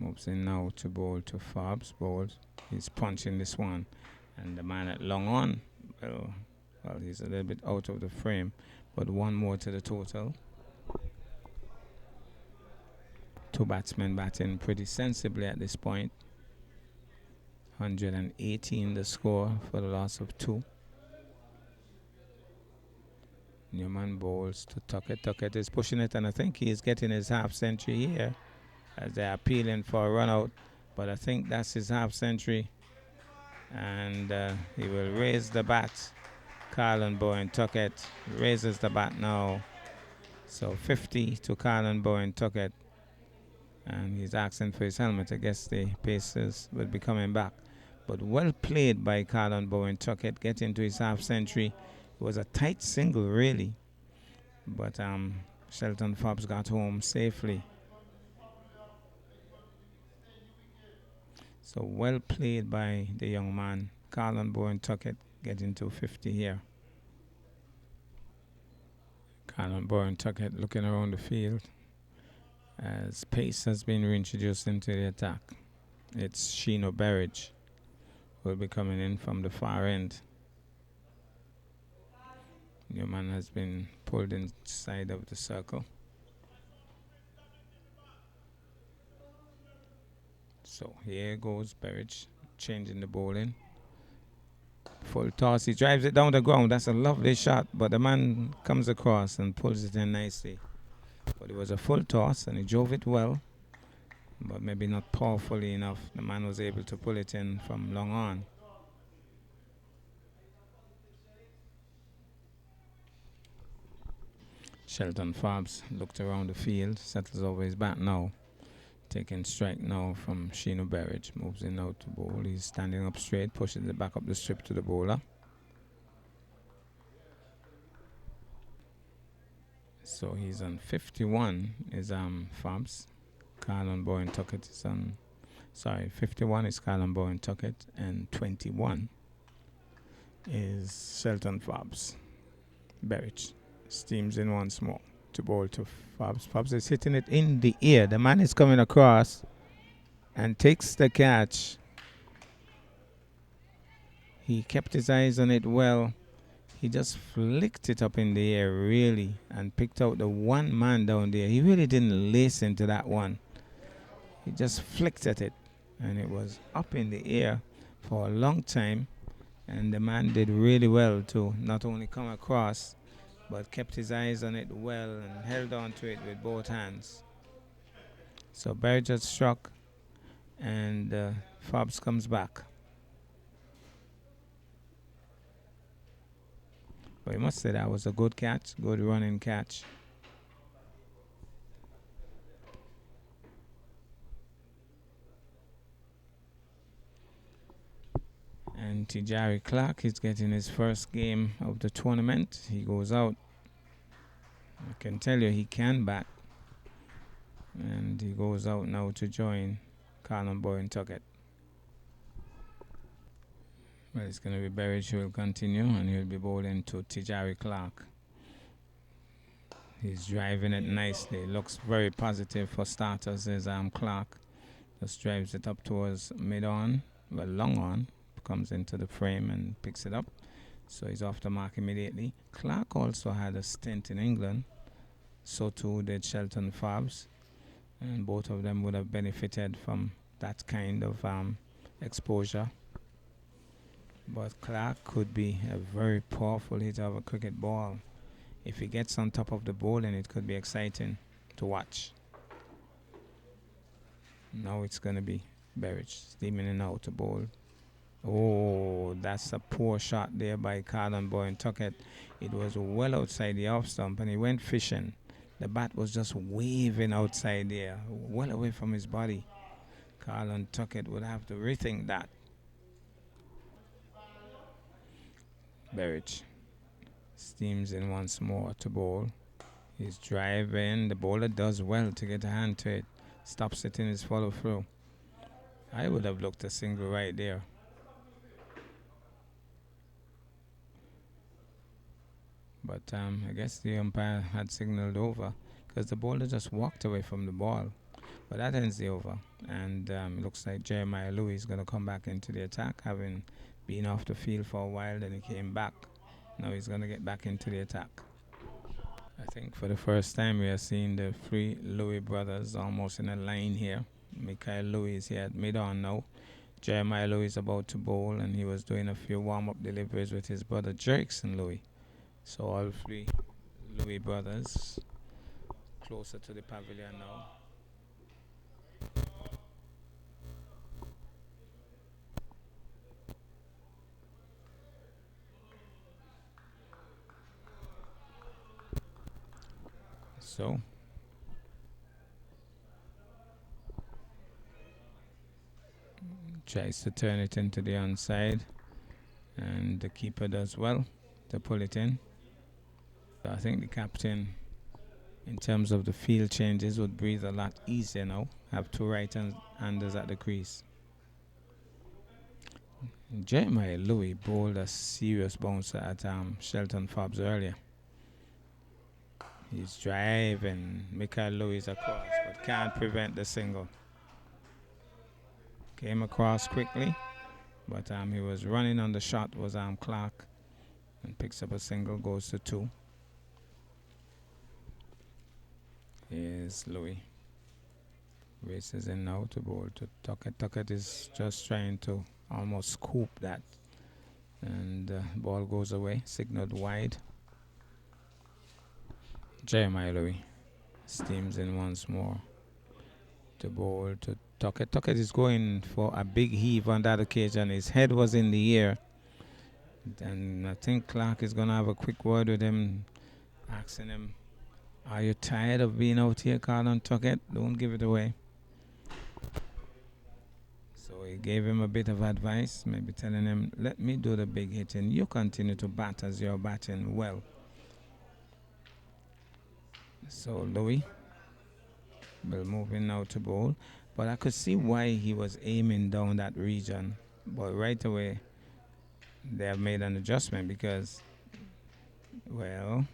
moves in now to bowl to Forbes. Bowls. He's punching this one. And the man at long on, well, he's a little bit out of the frame. But one more to the total. Two batsmen batting pretty sensibly at this point. 118 the score for the loss of 2. Newman bowls to Tuckett. Tuckett is pushing it, and I think he is getting his half century here as they're appealing for a run out. But I think that's his half century, and he will raise the bat. Carlin Bowen Tuckett raises the bat now. So 50 to Carlin Bowen Tuckett, and he's asking for his helmet. I guess the Pacers will be coming back. But well played by Carlin Bowen Tuckett, getting to his half century. It was a tight single, really. But Shelton Forbes got home safely. So well played by the young man. Carlin Bowen Tuckett getting to 50 here. Carlin Bowen Tuckett looking around the field as pace has been reintroduced into the attack. It's Sheeno Berridge will be coming in from the far end. Newman has been pulled inside of the circle. So here goes Berridge, changing the bowling. Full toss, he drives it down the ground. That's a lovely shot, but the man comes across and pulls it in nicely. But it was a full toss and he drove it well, but maybe not powerfully enough. The man was able to pull it in from long on. Shelton Forbes looked around the field, settles over his bat now. Taking strike now from Sheeno Berridge. Moves in now to bowl. He's standing up straight, pushes it back up the strip to the bowler. So he's on 51 is Forbes. Carlin Bowen Tuckett is on, 51 is Carlin Bowen Tuckett, and 21 is Shelton Forbes. Berridge steams in once more to bowl to Forbes. Forbes is hitting it in the air. The man is coming across and takes the catch. He kept his eyes on it well. He just flicked it up in the air, really, and picked out the one man down there. He really didn't lace into that one. He just flicked at it, and it was up in the air for a long time. And the man did really well to not only come across, but kept his eyes on it well and held on to it with both hands. So Berridge has struck, and Forbes comes back. But I must say that was a good catch, good running catch. And Tijari Clark is getting his first game of the tournament. He goes out. I can tell you he can bat. And he goes out now to join Carlin Bowen Tuckett. Well, it's going to be Berridge who will continue, and he'll be bowling to Tijari Clark. He's driving it nicely. Looks very positive for starters as Clark. Just drives it up towards mid-on, well, long on. Comes into the frame and picks it up. So he's off the mark immediately. Clark also had a stint in England. So too did Shelton Forbes. And both of them would have benefited from that kind of exposure. But Clark could be a very powerful hitter of a cricket ball. If he gets on top of the bowling, it could be exciting to watch. Now it's going to be Berridge steaming in out to bowl. Oh, that's a poor shot there by Carlin Bowen Tuckett. It was well outside the off stump, and he went fishing. The bat was just waving outside there, well away from his body. Carlin Tuckett would have to rethink that. Berridge steams in once more to bowl. He's driving. The bowler does well to get a hand to it. Stops it in his follow through. I would have looked a single right there. But I guess the umpire had signaled over because the bowler just walked away from the ball. But that ends the over. And it looks like Jeremiah Louis is going to come back into the attack, having been off the field for a while. Then he came back. Now he's going to get back into the attack. I think for the first time we are seeing the three Louis brothers almost in a line here. Michael Louis is here at mid-on now. Jeremiah Louis is about to bowl, and he was doing a few warm-up deliveries with his brother Jerixon Louis. So all three Louis brothers closer to the pavilion now. So tries to turn it into the onside, and the keeper does well to pull it in. So I think the captain, in terms of the field changes, would breathe a lot easier now. Have two right-handers at the crease. Jeremiah Louis bowled a serious bouncer at Shelton Fobbs earlier. He's driving Michael Louis across, but can't prevent the single. Came across quickly, but he was running on the shot, was Clark, and picks up a single, goes to two. Here's Louis. Races in now to bowl to Tuckett. Tuckett is just trying to almost scoop that, and ball goes away, signaled wide. Jeremiah Louis steams in once more to bowl to Tuckett. Tuckett is going for a big heave on that occasion. His head was in the air, and I think Clark is going to have a quick word with him, asking him, "Are you tired of being out here, Colin Tuckett? Don't give it away." So he gave him a bit of advice, maybe telling him, "Let me do the big hitting. You continue to bat as you're batting well." So Louis will move in now to bowl. But I could see why he was aiming down that region. But right away, they have made an adjustment because, well,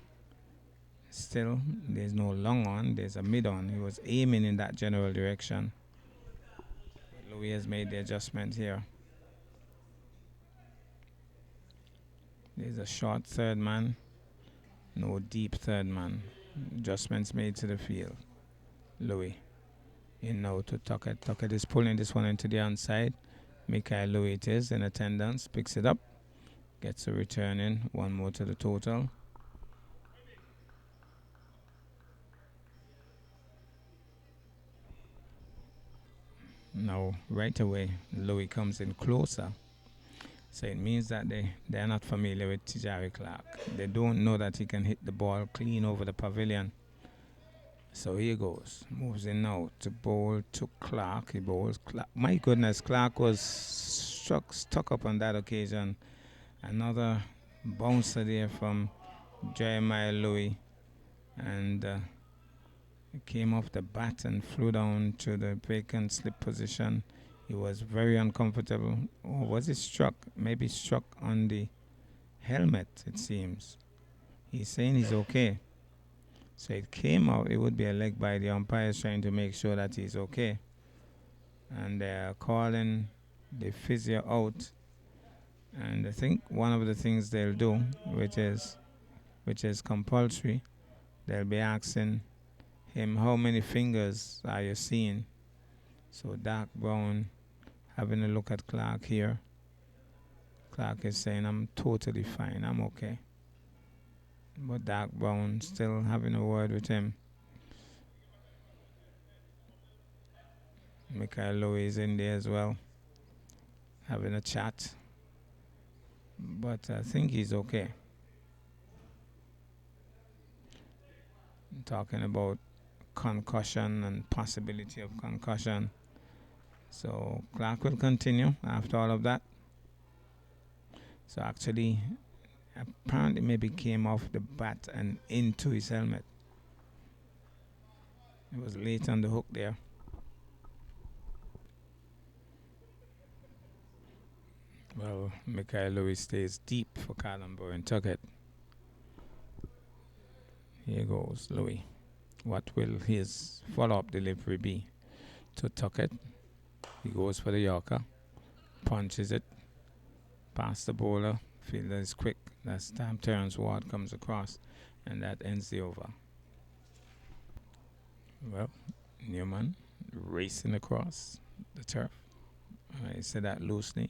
still, there's no long on, there's a mid on. He was aiming in that general direction. Louis has made the adjustment here. There's a short third man, no deep third man. Adjustments made to the field. Louis in now to Tuckett. Tuckett is pulling this one into the onside. Michael Louis it is in attendance, picks it up, gets a return in, one more to the total. Now, right away, Louis comes in closer. So it means that they're not familiar with Tijari Clark. They don't know that he can hit the ball clean over the pavilion. So here goes. Moves in now to bowl to Clark. He bowls Clark. My goodness, Clark was stuck up on that occasion. Another bouncer there from Jeremiah Louis. And it came off the bat and flew down to the vacant slip position. He was very uncomfortable. Or was he struck? Maybe struck on the helmet, it seems. He's saying he's okay. So it came out, it would be a leg by the umpires trying to make sure that he's okay. And they're calling the physio out. And I think one of the things they'll do, which is compulsory, they'll be asking him, how many fingers are you seeing? So dark brown, having a look at Clark here. Clark is saying, I'm totally fine, I'm okay. But dark brown still having a word with him. Michael Louis is in there as well, having a chat. But I think he's okay. Talking about concussion and possibility of concussion. So Clark will continue after all of that. So actually, apparently maybe came off the bat and into his helmet. It was late on the hook there. Well, Michael Lewis stays deep for Callum Bowen Tuckett. Here goes Louis. What will his follow-up delivery be? To Tuckett. He goes for the Yorker. Punches it. Past the bowler. Fielder is quick. That's time Terrence Ward comes across. And that ends the over. Well, Newman racing across the turf. I say that loosely.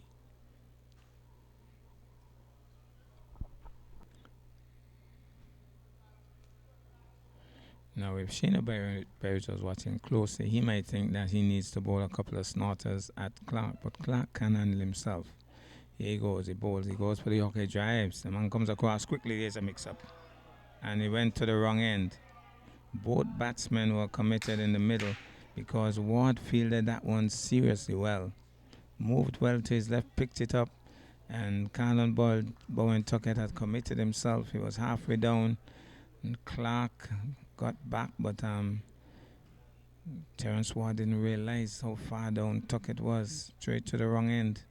Now, if Shana Barrett was watching closely, he might think that he needs to bowl a couple of snorters at Clark, but Clark can handle himself. Here he goes, he bowls, he goes for the hockey drives. The man comes across quickly, there's a mix-up. And he went to the wrong end. Both batsmen were committed in the middle because Ward fielded that one seriously well. Moved well to his left, picked it up, and Carlon Bowen Tuckett had committed himself. He was halfway down, and Clark got back, but Terence Ward didn't realize how far down Tuckett was, straight to the wrong end.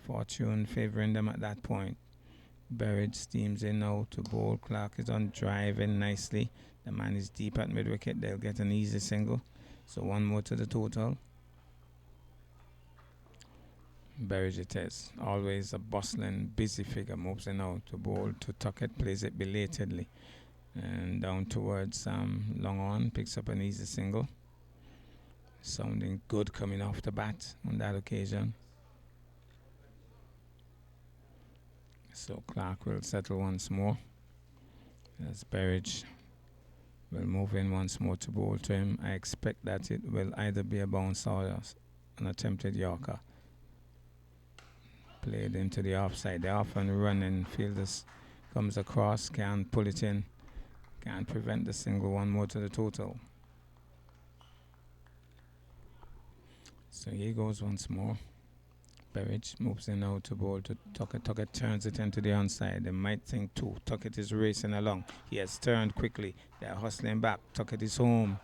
Fortune favoring them at that point. Berridge steams in now to bowl. Clark is on driving nicely. The man is deep at mid-wicket. They'll get an easy single. So one more to the total. Berridge it is. Always a bustling, busy figure. Moves in now to bowl to Tuckett. Plays it belatedly. And down towards long on. Picks up an easy single. Sounding good coming off the bat on that occasion. So Clark will settle once more. As Berridge will move in once more to bowl to him. I expect that it will either be a bounce or an attempted Yorker. Played into the offside. They often run and fielders comes across, can't pull it in, can't prevent the single. One more to the total. So here goes once more. Berridge moves in now to bowl to Tuckett. Tuckett turns it into the onside. They might think too. Tuckett is racing along. He has turned quickly. They're hustling back. Tuckett is home.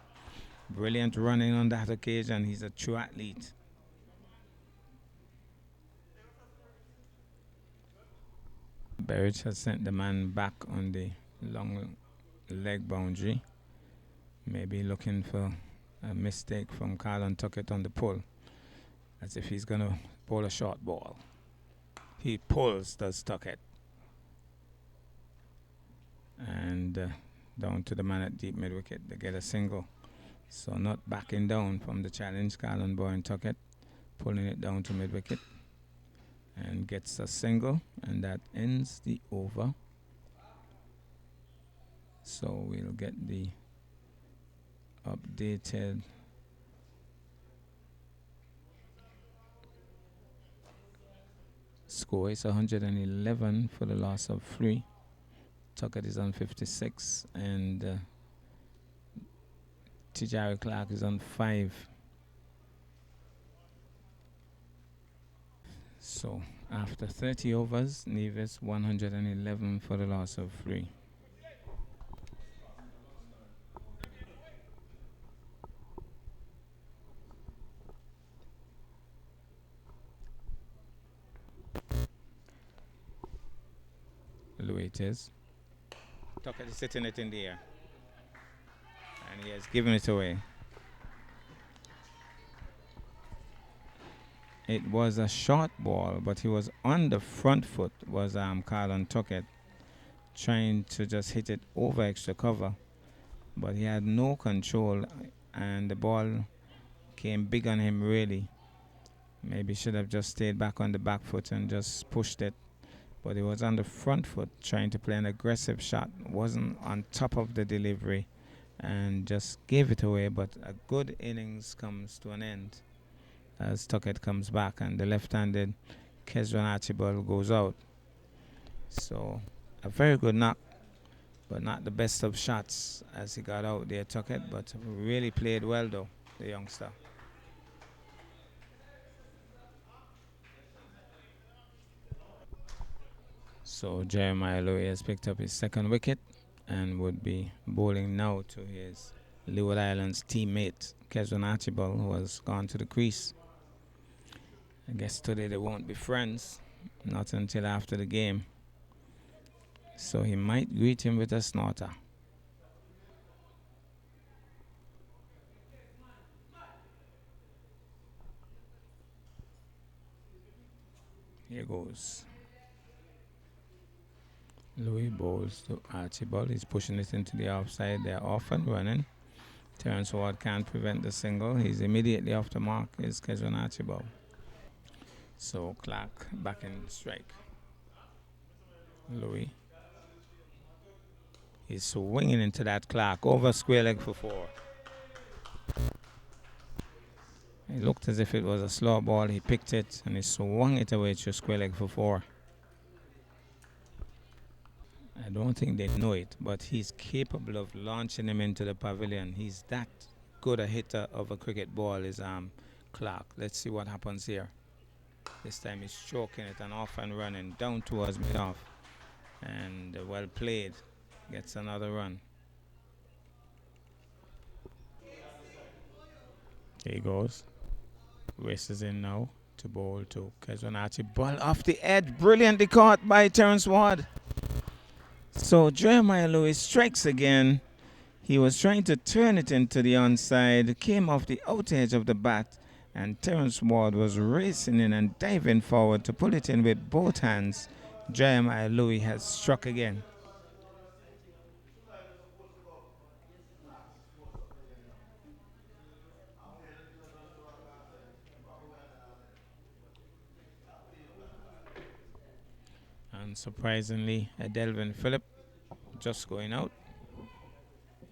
Brilliant running on that occasion. He's a true athlete. Berridge has sent the man back on the long leg boundary. Maybe looking for a mistake from Carlon Tuckett on the pull. As if he's going to bowl a short ball. He pulls, does Tuckett. And down to the man at deep mid-wicket. They get a single. So not backing down from the challenge. Carlon Bowen Tuckett pulling it down to mid-wicket. And gets a single. And that ends the over. So we'll get the updated score. Is 111 for the loss of 3. Tuckett is on 56 and Tijari Clark is on 5. So after 30 overs, Nevis 111 for the loss of 3. The way it is. Tuckett is sitting it in the air. And he has given it away. It was a short ball, but he was on the front foot, was Carlon Tuckett, trying to just hit it over extra cover. But he had no control, and the ball came big on him, really. Maybe should have just stayed back on the back foot and just pushed it. But he was on the front foot trying to play an aggressive shot. Wasn't on top of the delivery and just gave it away. But a good innings comes to an end as Tuckett comes back and the left-handed Kezran Archibald goes out. So a very good knock, but not the best of shots as he got out there, Tuckett. But really played well though, the youngster. So Jeremiah Lowe has picked up his second wicket and would be bowling now to his Leeward Islands teammate, Kezran Archibald, who has gone to the crease. I guess today they won't be friends. not until after the game. So he might greet him with a snorter. Here goes. Louis bowls to Archibald. He's pushing it into the offside. They're off and running. Terence Ward can't prevent the single. He's immediately off the mark. Is Kezron Archibald. So Clark back in strike. Louis. He's swinging into that Clark. Over square leg for 4. It looked as if it was a slow ball. He picked it and he swung it away to square leg for 4. I don't think they know it, but he's capable of launching him into the pavilion. He's that good a hitter of a cricket ball is Clark. Let's see what happens here. This time he's stroking it and off and running down towards mid-off. And well played. Gets another run. Here he goes. Races in now to bowl to Kezron Archibald. Ball off the edge. Brilliantly caught by Terence Ward. So Jeremiah Lewis strikes again. He was trying to turn it into the onside. Came off the out edge of the bat. And Terence Ward was racing in and diving forward to pull it in with both hands. Jeremiah Lewis has struck again. And surprisingly, Delvin Phillip just going out.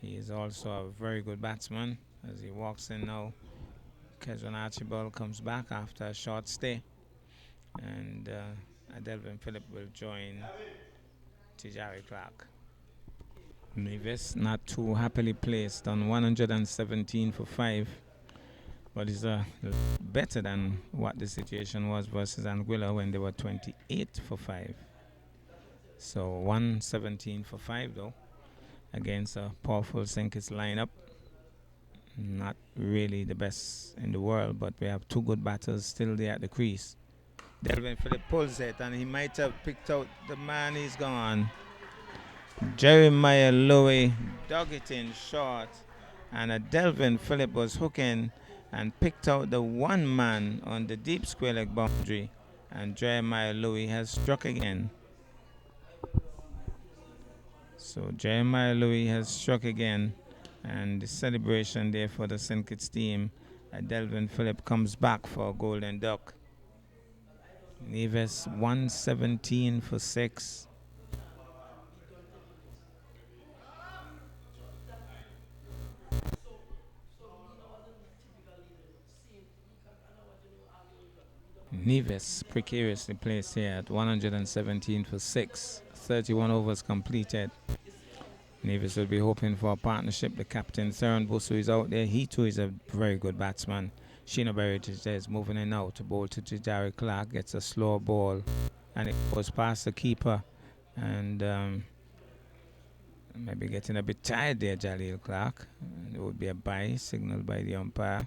He is also a very good batsman as he walks in now. Kezron Archibald comes back after a short stay. And Delvin Phillip will join Tijari Clark. Nevis not too happily placed on 117 for 5. But it's better than what the situation was versus Anguilla when they were 28 for 5. So 117 for 5 though against a powerful Sinkis lineup. Not really the best in the world, but we have two good batters still there at the crease. Delvin Phillip pulls it and he might have picked out the man. He's gone. Jeremiah Louis dug it in short and Delvin Phillip was hooking and picked out the one man on the deep square leg boundary, and Jeremiah Louis has struck again. So Jeremiah Louis has struck again, and the celebration there for the St. Kitts team. Delvin Phillip comes back for a golden duck. Nevis 117 for 6. Nevis precariously placed here at 117 for 6. 31 overs completed. Nevis will be hoping for a partnership. The captain, Theron Busu, is out there. He too is a very good batsman. Sheena Berridge is moving in now to bowl to Tijari Clark. Gets a slow ball and it goes past the keeper. And maybe getting a bit tired there, Jaleel Clark. And it would be a bye signaled by the umpire.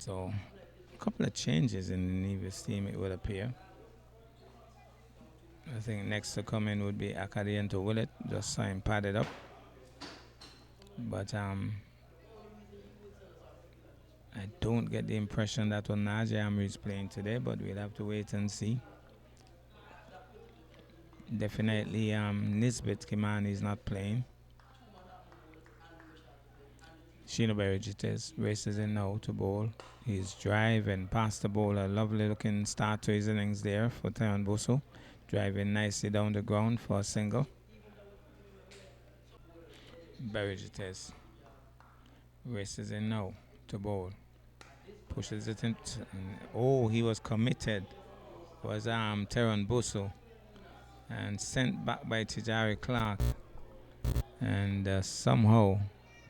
So a couple of changes in the Nevis team, it would appear. I think next to come in would be Akadian to Willett. Just saw him padded up. But I don't get the impression that Onaje Amri is playing today, but we'll have to wait and see. Definitely Nisbet Kimani is not playing. Sheena Berridge races in now to bowl. He's driving past the bowl. A lovely looking start to his innings there for Theron Busu. Driving nicely down the ground for a single. Berridge races in now to bowl. Pushes it in. Oh, he was committed. Was Theron Busu. And sent back by Tijari Clark. And somehow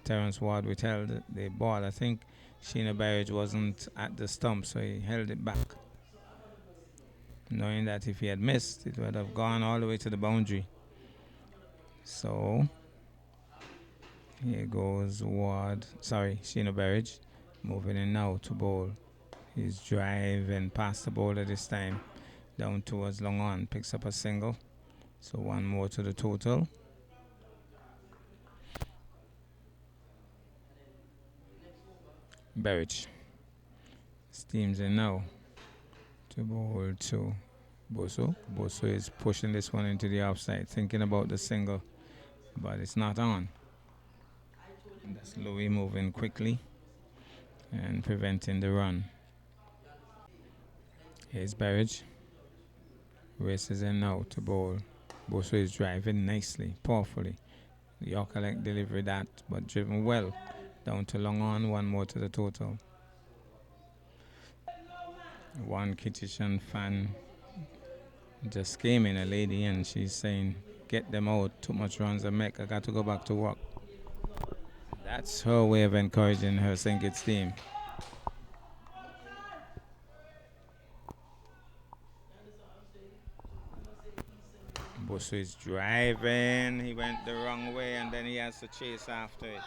Terence Ward withheld the ball. I think Sheena Berridge wasn't at the stump, so he held it back, knowing that if he had missed, it would have gone all the way to the boundary. So here goes Sheena Berridge moving in now to bowl. He's driving past the bowler this time, down towards long on, picks up a single. So one more to the total. Berich steams in now to bowl to Boso. Boso is pushing this one into the offside, thinking about the single, but it's not on. That's Louis moving quickly and preventing the run. Here's Berich. Races in now to bowl. Boso is driving nicely, powerfully. The Yorker like delivery that, but driven well. Down to long on, one more to the total. One Kitchen fan just came in, a lady, and she's saying, "Get them out, too much runs a make, I got to go back to work." That's her way of encouraging her St. Kitts team. Bosu is driving, he went the wrong way, and then he has to chase after it.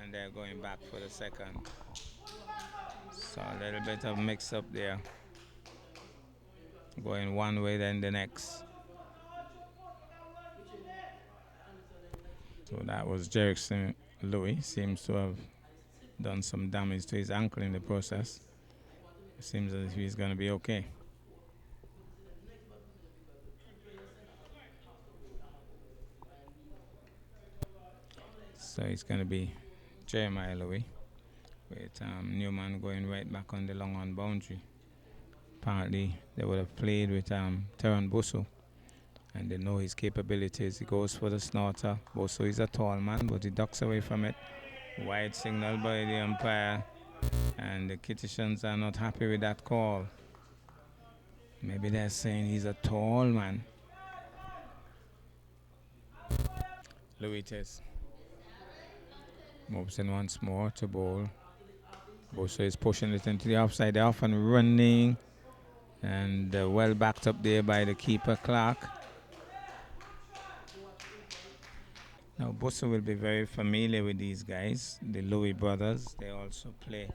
And they're going back for the second. So a little bit of mix up there. Going one way, then the next. So that was Jerickson Louis. Seems to have done some damage to his ankle in the process. Seems as if he's going to be okay. So it's going to be Jeremiah Louis with Newman going right back on the long on boundary. Apparently, they would have played with Teran Busu, and they know his capabilities. He goes for the snorter. Busu is a tall man, but he ducks away from it. Wide signal by the umpire, and the Kittitians are not happy with that call. Maybe they're saying he's a tall man. Louis Tess moves in once more to bowl. Busu is pushing it into the offside. They're off and running, and well backed up there by the keeper Clark. Now Busu will be very familiar with these guys, the Louis brothers. They also play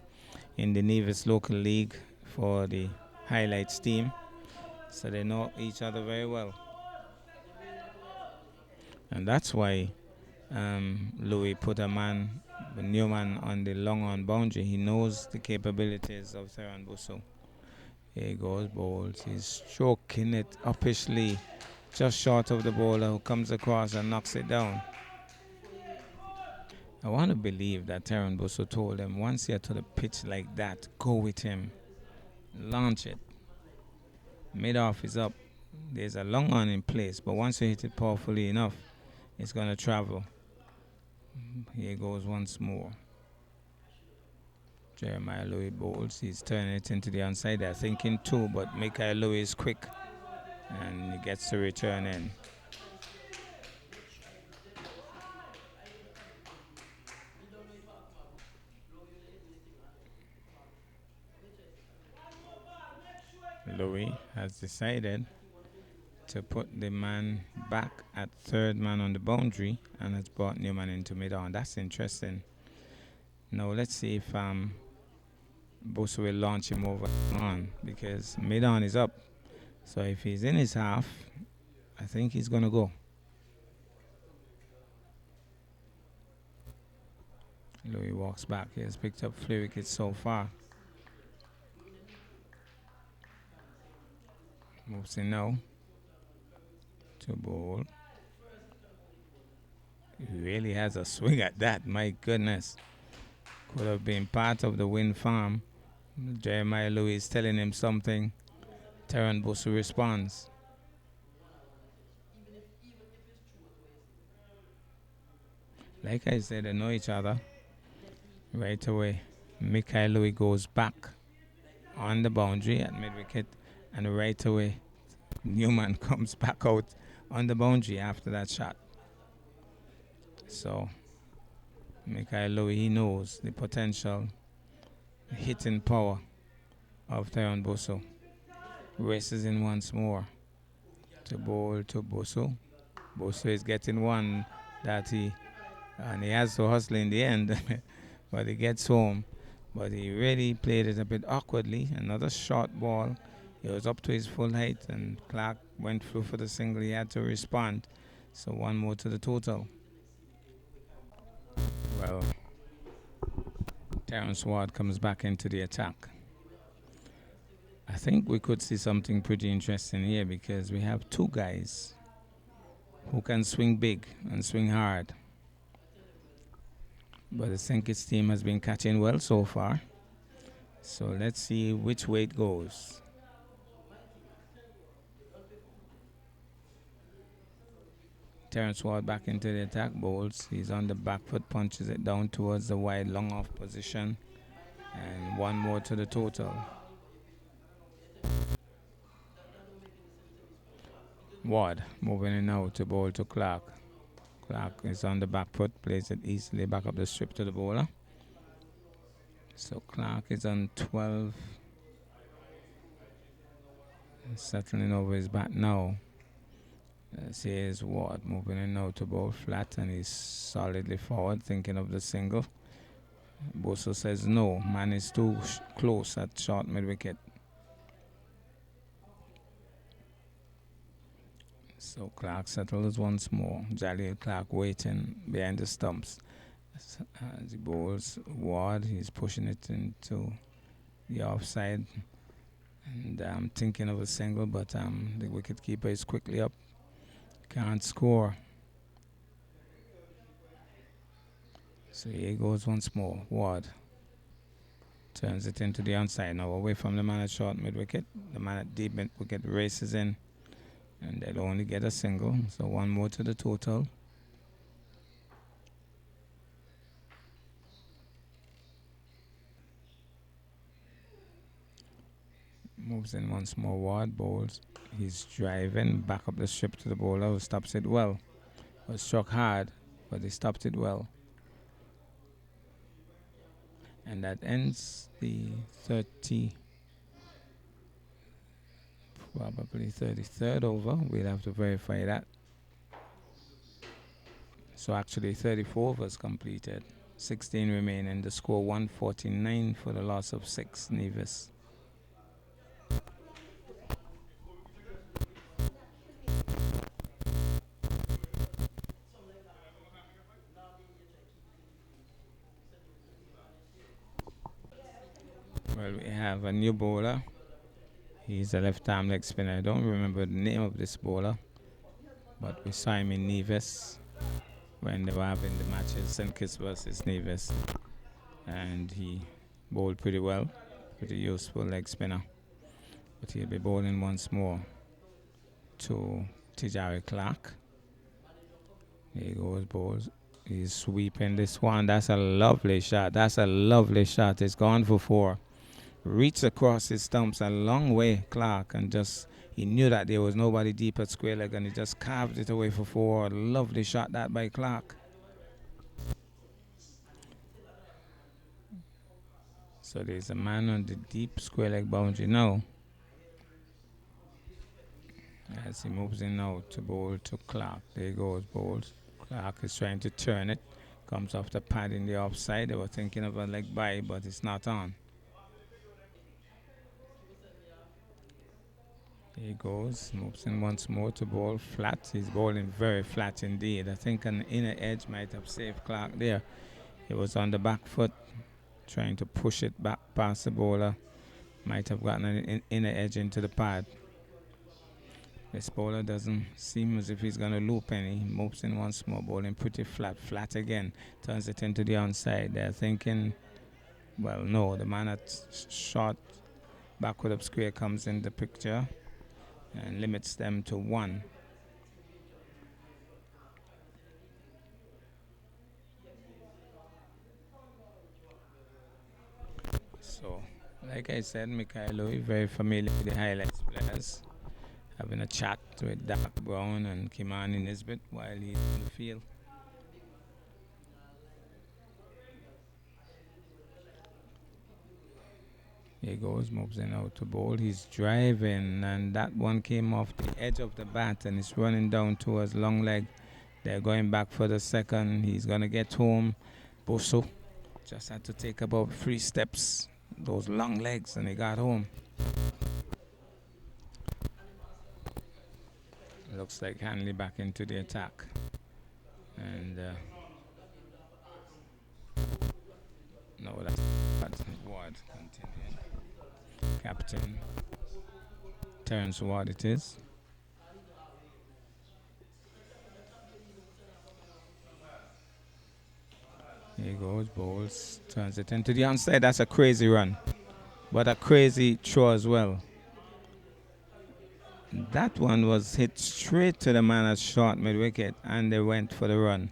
in the Nevis local league for the highlights team, so they know each other very well. And that's why Louis put a man, Newman, on the long on boundary. He knows the capabilities of Theron Busu. Here he goes, bowls. He's stroking it uppishly, just short of the bowler who comes across and knocks it down. I want to believe that Theron Busu told him, once you're to the pitch like that, go with him. Launch it. Mid-off is up. There's a long on in place, but once you hit it powerfully enough, it's going to travel. Here goes once more. Jeremiah Louis bowls. He's turning it into the onside. They're thinking two, but Michael Louis is quick, and he gets to return in. Louis has decided to put the man back at third man on the boundary and has brought Newman into mid-on. That's interesting. Now let's see if Bosa will launch him over on, because mid-on is up. So if he's in his half, I think he's going to go. Louis walks back. He has picked up 3 wickets so far. Moves in now to bowl. He really has a swing at that. My goodness. Could have been part of the wind farm. Jeremiah Louis is telling him something. Teran Busu responds. Like I said, they know each other. Right away, Mikhail Louis goes back on the boundary at mid-wicket, and right away, Newman comes back out on the boundary after that shot. So, Mikhail Louis, he knows the potential hitting power of Teran Busu. Races in once more to bowl to Busu. Busu is getting one that he has to hustle in the end, but he gets home. but he really played it a bit awkwardly. Another short ball. He was up to his full height, and Clark went through for the single. He had to respond. So one more to the total. Well, Terrence Ward comes back into the attack. I think we could see something pretty interesting here because we have two guys who can swing big and swing hard. But the St. Kitts team has been catching well so far. So let's see which way it goes. Terrence Ward back into the attack, bowls. He's on the back foot, punches it down towards the wide long off position. And one more to the total. Ward moving in now to bowl to Clark. Clark is on the back foot, plays it easily back up the strip to the bowler. So Clark is on 12. Settling over his bat now. Here's Ward moving in now to bowl flat, and he's solidly forward, thinking of the single. Boso says no, man is too close at short mid wicket. So Clark settles once more. Jaleel Clark waiting behind the stumps. As he bowls Ward, he's pushing it into the offside. And I'm thinking of a single, but the wicket keeper is quickly up. Can't score. So here goes once more. Ward turns it into the onside. Now away from the man at short mid wicket. The man at deep mid wicket races in. And they'll only get a single. So one more to the total. Moves in once more. Ward bowls. He's driving back up the strip to the bowler who stops it well. Was struck hard, but he stopped it well. And that ends the probably 33rd over. We'll have to verify that. So actually 34 overs completed. 16 remaining. The score 149 for the loss of 6 Nevis. Well, we have a new bowler. He's a left-arm leg spinner. I don't remember the name of this bowler, but we saw him in Nevis when they were having the matches, St. Kitts versus Nevis. And he bowled pretty well, pretty useful leg spinner. But he'll be bowling once more to Tijari Clark. Here he goes, bowls. He's sweeping this one. That's a lovely shot. That's a lovely shot. It's gone for 4. Reached across his stumps a long way, Clark, and he knew that there was nobody deep at square leg, and he just carved it away for 4. Lovely shot that by Clark. So there's a man on the deep square leg boundary now. As he moves in now to bowl to Clark. There he goes, bowls. Clark is trying to turn it. Comes off the pad in the offside. They were thinking of a leg by, but it's not on. There he goes, moves in once more to bowl flat. He's bowling very flat indeed. I think an inner edge might have saved Clark there. He was on the back foot, trying to push it back past the bowler. Might have gotten an inner edge into the pad. This bowler doesn't seem as if he's going to loop any. He moves in once more, bowling pretty flat again. Turns it into the onside. They're thinking, well, no, the man at short backward up square comes in the picture and limits them to 1. So, like I said, Mikhail Louis, very familiar with the highlights players. Having a chat with Dak Brown and Kimani Nisbet while he's in the field. Here he goes, moves in out to bowl. He's driving, and that one came off the edge of the bat, and it's running down towards long leg. They're going back for the second. He's going to get home. Boso Just had to take about 3 steps, those long legs, and he got home. Looks like Hanley back into the attack. And no, that's Ward continuing. Captain Terence Ward it is. Here he goes, bowls, turns it into the onside. That's a crazy run, but a crazy throw as well. That one was hit straight to the man at short mid wicket, and they went for the run.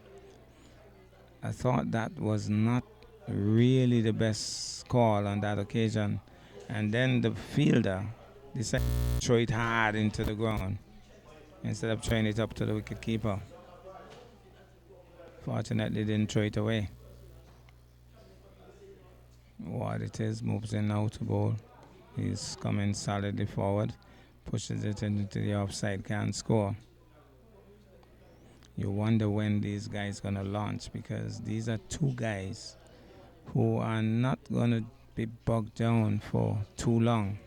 I thought that was not really the best call on that occasion. And then the fielder decided to throw it hard into the ground instead of throwing it up to the wicket keeper. Fortunately, didn't throw it away. What it is, moves in now to bowl. He's coming solidly forward, pushes it into the offside, can't score. You wonder when these guys gonna launch, because these are two guys who are not gonna be bogged down for too long.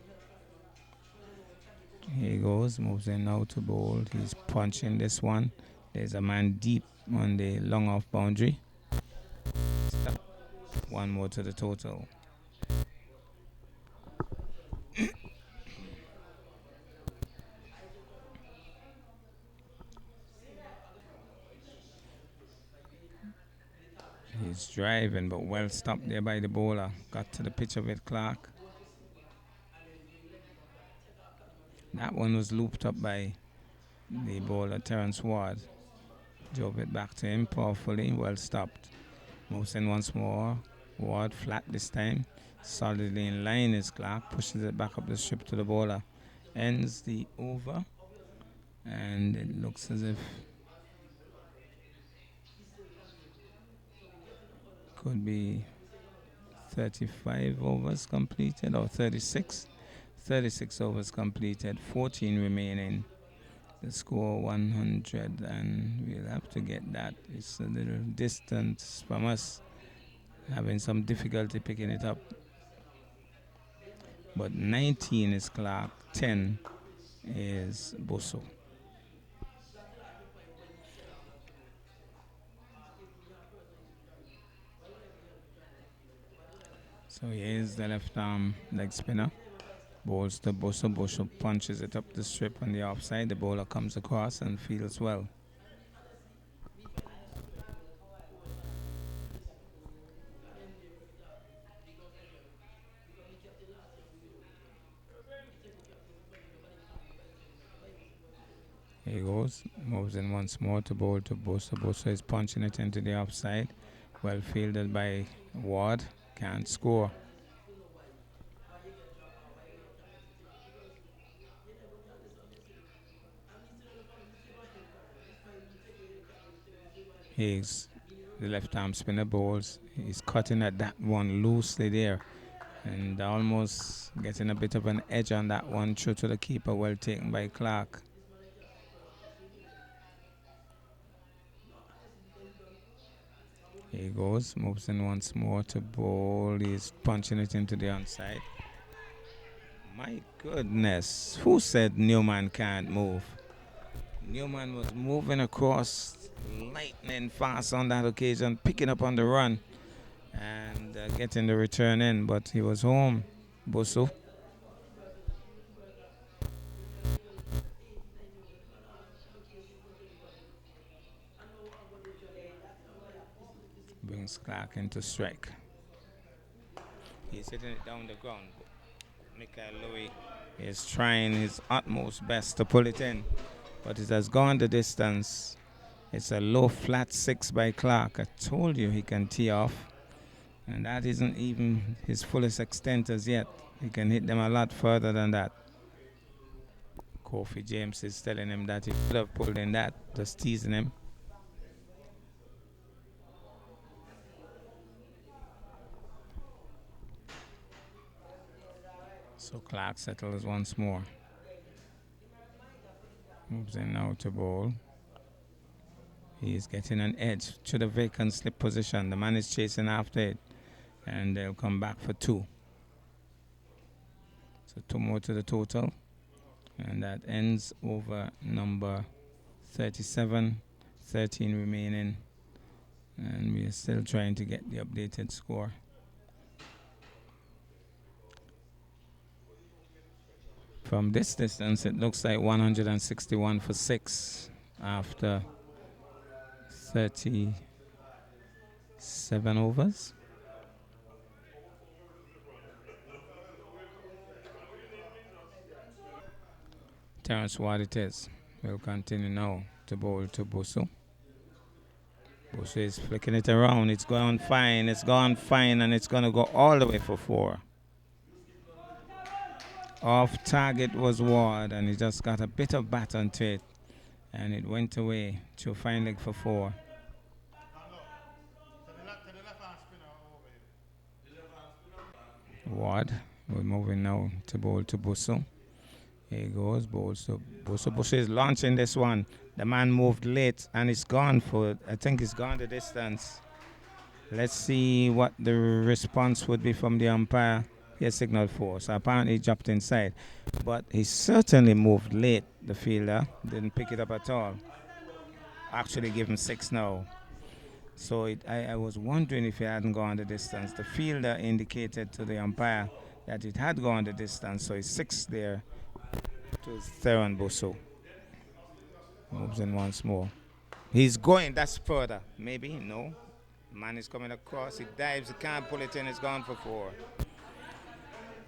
Here he goes, moves in now to bowl. He's punching this one. There's a man deep on the long off boundary. One more to the total. He's driving, but well stopped there by the bowler. Got to the pitch of it, Clark. That one was looped up by the bowler, Terence Ward. Drove it back to him powerfully, well stopped. Moves in once more. Ward flat this time. Solidly in line is Clark. Pushes it back up the strip to the bowler. Ends the over. And it looks as if could be 35 overs completed or 36. 36 overs completed, 14 remaining. The score 100, and we'll have to get that. It's a little distance from us, having some difficulty picking it up. But 19 is Clark, 10 is Bosso. So here's the left arm leg spinner. Bowls to Bosso. Bosso punches it up the strip on the offside. The bowler comes across and fields well. Here he goes, moves in once more to bowl to Bosso. Bosso is punching it into the offside. Well fielded by Ward, can't score. He's the left arm spinner bowls. He's cutting at that one loosely there, and almost getting a bit of an edge on that one. Through to the keeper, well taken by Clark. Here he goes, moves in once more to bowl. He's punching it into the onside. My goodness, who said Newman can't move? Newman was moving across lightning fast on that occasion, picking up on the run and getting the return in, but he was home. Bosso brings Clark into strike. He's hitting it down the ground. Michael Louis is trying his utmost best to pull it in, but it has gone the distance. It's a low flat six by Clark. I told you he can tee off, and that isn't even his fullest extent as yet. He can hit them a lot further than that. Kofi James is telling him that he could have pulled in that, just teasing him. So Clark settles once more. Moves in now to bowl. He is getting an edge to the vacant slip position. The man is chasing after it. and they'll come back for two. So two more to the total, and that ends over number 37, 13 remaining, and we are still trying to get the updated score. From this distance, it looks like 161 for 6 after 37 overs. Terrence Ward it is. Will continue now to bowl to Busso. Busso is flicking it around. It's going fine. It's gone fine, and it's going to go all the way for 4. Off target was Ward, and he just got a bit of bat onto it, and it went away to fine leg for 4. Ward, we're moving now to bowl to Busso. Here he goes, bowls to Busso. Busso is launching this one. The man moved late, and it's gone for, I think it's gone the distance. Let's see what the response would be from the umpire. He has signaled 4, so apparently he dropped inside. But he certainly moved late, the fielder. Didn't pick it up at all. Actually give him 6 now. So I was wondering if it hadn't gone the distance. The fielder indicated to the umpire that it had gone the distance, so it's 6 there to Theron Busso. Moves in once more. He's going, that's further. Maybe, no. Man is coming across, he dives, he can't pull it in, it's gone for 4.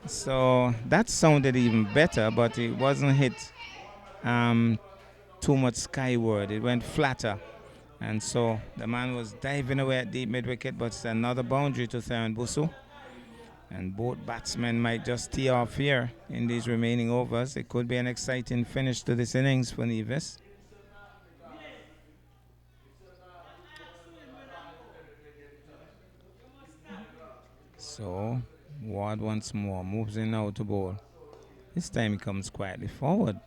So that sounded even better, but it wasn't hit too much skyward. It went flatter. And so the man was diving away at deep mid-wicket, but it's another boundary to Theron Busso. And both batsmen might just tee off here in these remaining overs. It could be an exciting finish to this innings for Nevis. So Ward once more moves in now to bowl. This time he comes quietly forward,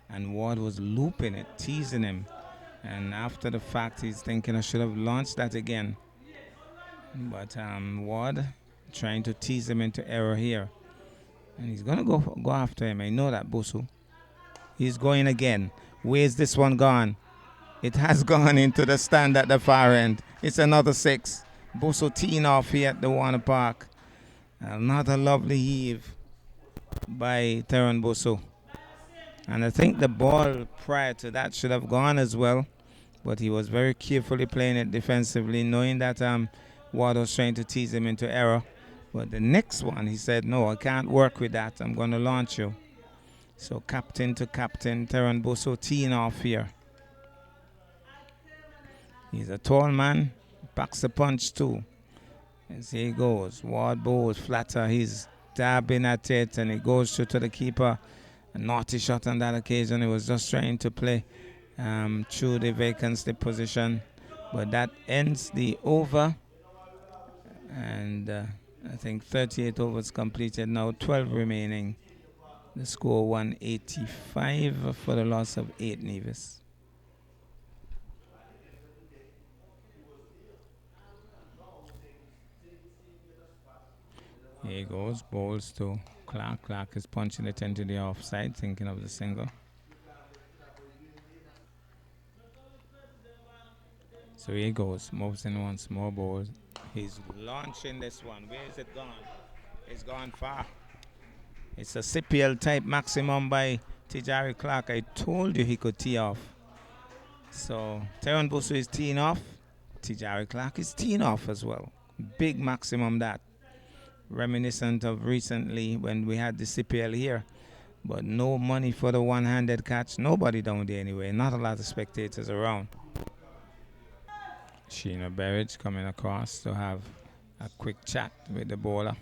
and Ward was looping it, teasing him. And after the fact, he's thinking I should have launched that again. But Ward trying to tease him into error here. And he's going to go after him. I know that, Busso. He's going again. Where's this one gone? It has gone into the stand at the far end. It's another 6. Busso teeing off here at the Warner Park. Another lovely heave by Theron Busso. And I think the ball prior to that should have gone as well. But he was very carefully playing it defensively, knowing that Ward was trying to tease him into error. But the next one, he said, no, I can't work with that. I'm going to launch you. So captain to captain, Theron Busso teeing off here. He's a tall man, packs a punch too. As he goes, Ward bowls flatter. He's dabbing at it, and it goes through to the keeper. A naughty shot on that occasion. He was just trying to play through the vacancy position, but that ends the over, and I think 38 overs completed now, 12 remaining. The score 185 for the loss of 8 Nevis. Here he goes, bowls to Clark. Clark is punching it into the offside, thinking of the single. So here he goes, moves in once more, bowls. He's launching this one. Where is it gone? It's gone far. It's a CPL type maximum by Tijari Clark. I told you he could tee off. So Theron Busso is teeing off. Tijari Clark is teeing off as well. Big maximum that. Reminiscent of recently when we had the CPL here. But no money for the one-handed catch. Nobody down there anyway. Not a lot of spectators around. Sheena Berridge coming across to have a quick chat with the bowler.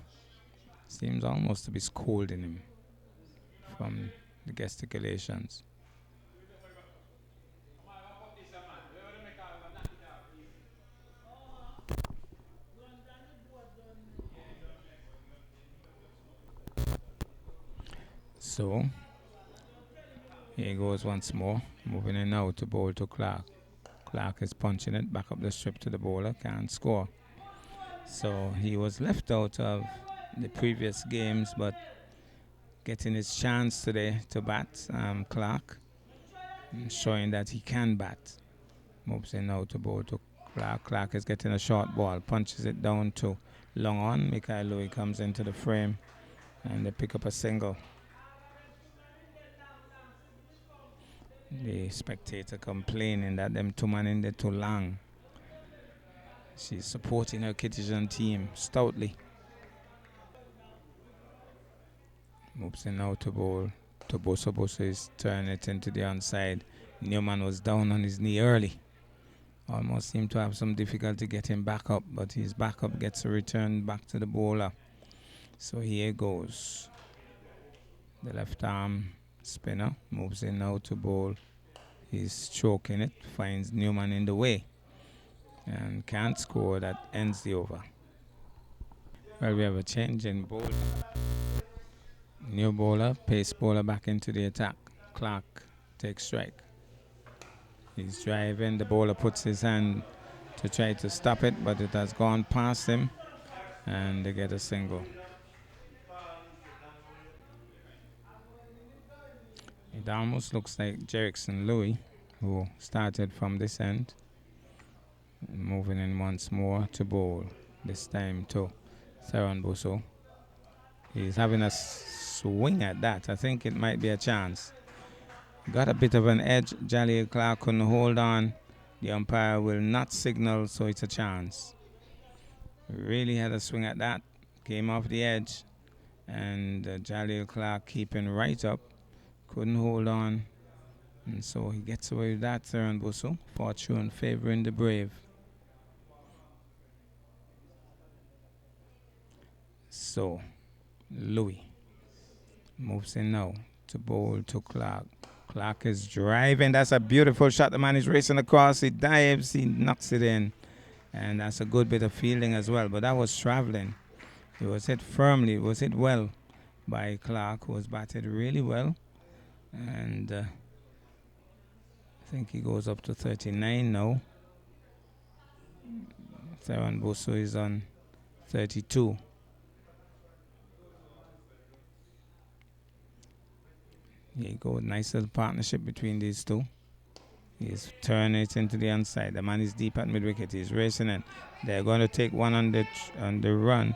Seems almost to be scolding him from the gesticulations. So here he goes once more, moving in now to bowl to Clark. Clark is punching it back up the strip to the bowler, can't score. So he was left out of the previous games, but getting his chance today to bat, Clark, showing that he can bat. Moves in now to bowl to Clark. Clark is getting a short ball, punches it down to long on. Mikhail Louis comes into the frame and they pick up a single. The spectator complaining that them two men in there too long. She's supporting her Kittijan team stoutly. Moves in now to bowl to Bosa. Bosa is turning it into the onside. Newman was down on his knee early. Almost seemed to have some difficulty getting back up, but his backup gets a return back to the bowler. So here goes. The left arm spinner moves in now to bowl. He's choking it, finds Newman in the way, and can't score. That ends the over. Well, we have a change in bowler. New bowler, pace bowler back into the attack. Clark takes strike. He's driving. The bowler puts his hand to try to stop it, but it has gone past him, and they get a single. It almost looks like Jerickson Louis, who started from this end, moving in once more to bowl, this time to Theron Busso. He's having a swing at that. I think it might be a chance. Got a bit of an edge. Jaleel Clark couldn't hold on. The umpire will not signal, so it's a chance. Really had a swing at that. Came off the edge. And Jaleel Clark keeping right up. Couldn't hold on. And so he gets away with that, Theron Busso. Fortune favoring the brave. So, Louis moves in now to bowl to Clark. Clark is driving. That's a beautiful shot. The man is racing across. He dives. He knocks it in. And that's a good bit of fielding as well. But that was traveling. It was hit firmly. It was hit well by Clark, who was batted really well. And I think he goes up to 39 now. Theron Busso is on 32. Here you go. Nice little partnership between these two. He's turning it into the inside. The man is deep at mid-wicket. He's racing it. They're going to take one on the run,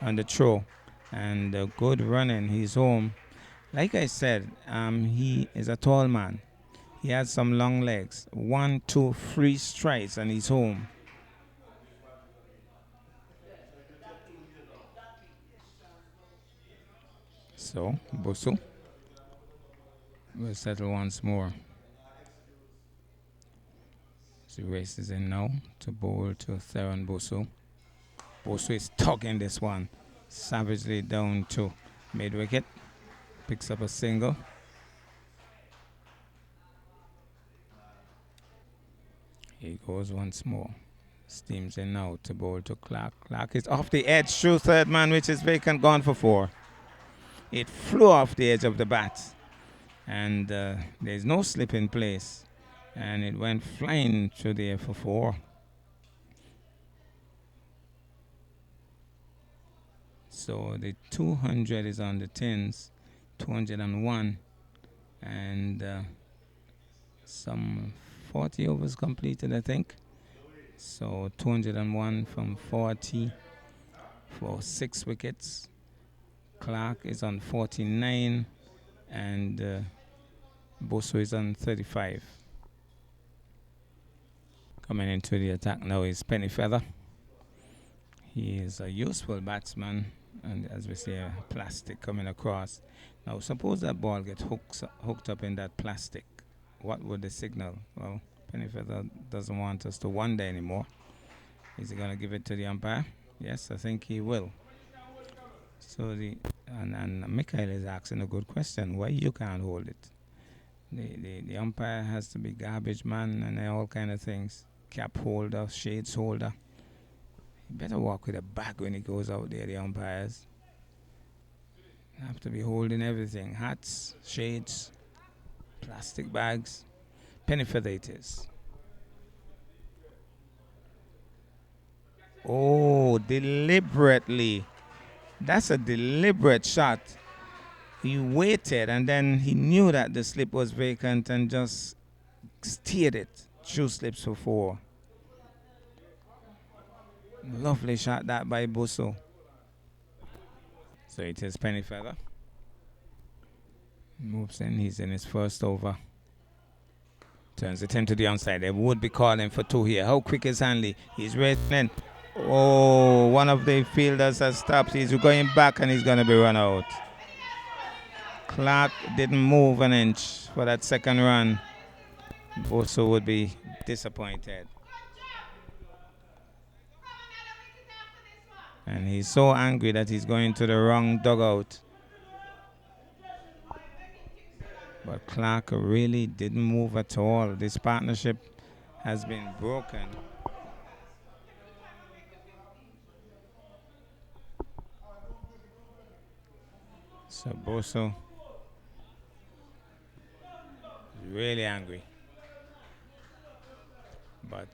on the throw. And good running. He's home. Like I said, he is a tall man. He has some long legs. 1, 2, 3 strides and he's home. So, Busso will settle once more. He races in now to bowl to Theron Busso. Busso is tugging this one savagely down to mid-wicket. Picks up a single. He goes once more. Steams in now to bowl to Clark. Clark is off the edge through third man, which is vacant, gone for 4. It flew off the edge of the bat. And there's no slip in place. And it went flying through the air for 4. So the 200 is on the tins. 201. And some 40 overs completed, I think. So 201 from 40 for 6 wickets. Clark is on 49 and Busso is on 35. Coming into the attack now is Penny Feather. He is a useful batsman, and as we say, plastic coming across. Now suppose that ball gets hooked up in that plastic. What would the signal? Well, Penny Feather doesn't want us to wonder anymore. Is he going to give it to the umpire? Yes, I think he will. So and Mikhail is asking a good question. Why you can't hold it? The umpire has to be garbage man and all kind of things. Cap holder, shades holder. He better walk with a bag when he goes out there, the umpires. Have to be holding everything. Hats, shades, plastic bags. Penny Feather it is. Oh, deliberately. That's a deliberate shot. He waited and then he knew that the slip was vacant and just steered it. Two slips for four. Lovely shot that by Busso. So it is Penny Feather. Moves in. He's in his first over. Turns it into the onside. They would be calling for two here. How quick is Hanley? He's racing in. Oh, one of the fielders has stopped. He's going back and he's going to be run out. Clark didn't move an inch for that second run. Boso would be disappointed. And he's so angry that he's going to the wrong dugout. But Clark really didn't move at all. This partnership has been broken. So Boso is really angry. But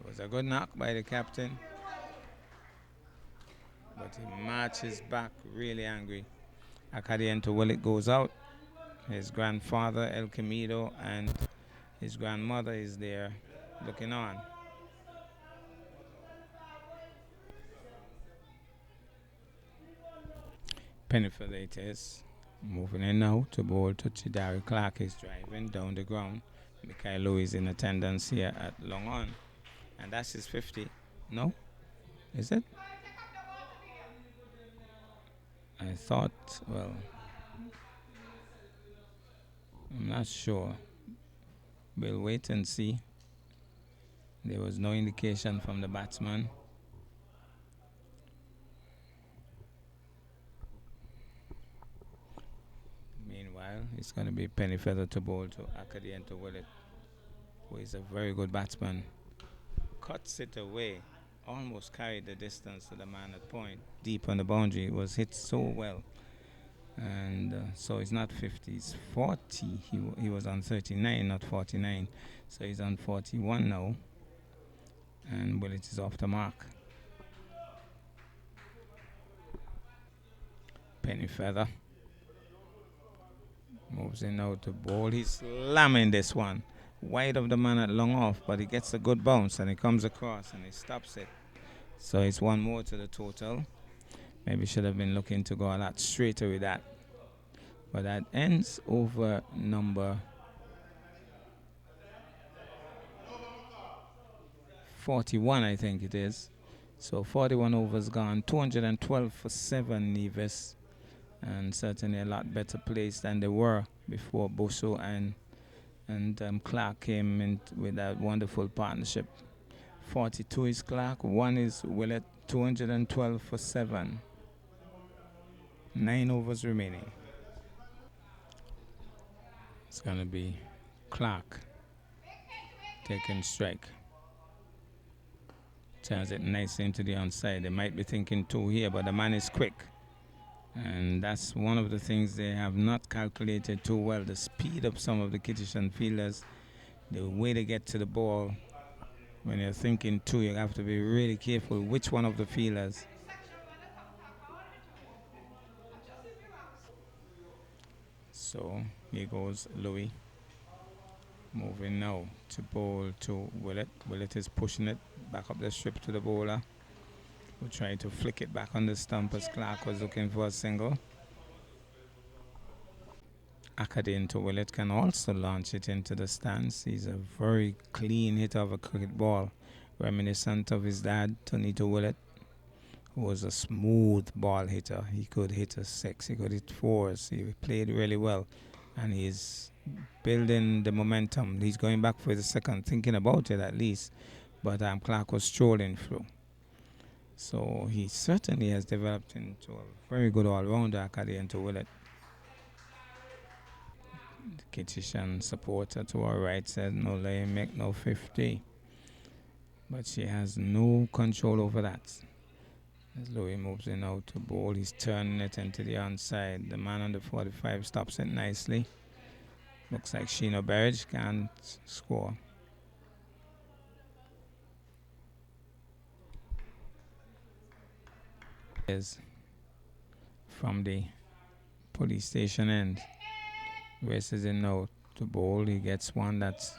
it was a good knock by the captain. But he marches back really angry. Acadiento Willet goes out. His grandfather, El Camino, and his grandmother is there looking on. Pennyfield it is. Moving in now to bowl to Chidari. Clark is driving down the ground. Mikhailo is in attendance here at long on. And that's his 50. No? Is it? I thought, well, I'm not sure. We'll wait and see. There was no indication from the batsman. Meanwhile, it's going to be Penny Feather to bowl to Acadiento Willet, who is a very good batsman. Cuts it away, almost carried the distance to the man at point. Deep on the boundary, it was hit so well. And so it's not 50, it's 40. He was on 39, not 49. So he's on 41 now. And Willet is off the mark. Penny Feather moves in now to bowl. He's slamming this one. Wide of the man at long off, but he gets a good bounce and he comes across and he stops it. So it's one more to the total. Maybe should have been looking to go a lot straighter with that. But that ends over number 41, I think it is. So 41 overs gone. 212 for 7, Nevis. And certainly a lot better place than they were before Boso and Clark came in with that wonderful partnership. 42 is Clark, 1 is Willett, 212 for 7. 9 overs remaining. It's going to be Clark taking strike. Turns it nicely into the onside. They might be thinking 2 here, but the man is quick. And that's one of the things they have not calculated too well, the speed of some of the Kittitian fielders, the way they get to the ball. When you're thinking 2, you have to be really careful which one of the fielders. So here goes Louis. Moving now to bowl to Willett. Willett is pushing it back up the strip to the bowler. We'll try to flick it back on the stump as Clark was looking for a single. Acadiento Willett can also launch it into the stands. He's a very clean hitter of a cricket ball, reminiscent of his dad, Tonito Willett, who was a smooth ball hitter. He could hit a 6, he could hit 4s. He played really well, and he's building the momentum. He's going back for the second, thinking about it at least, but Clark was strolling through. So he certainly has developed into a very good all-rounder, Acadiento Willett. The Kittitian supporter to our right said, no, let him make no 50. But she has no control over that. As Louis moves in out to bowl, he's turning it into the onside. The man on the 45 stops it nicely. Looks like Sheena Berridge can't score. is from the police station end. Races in now to bowl. He gets one that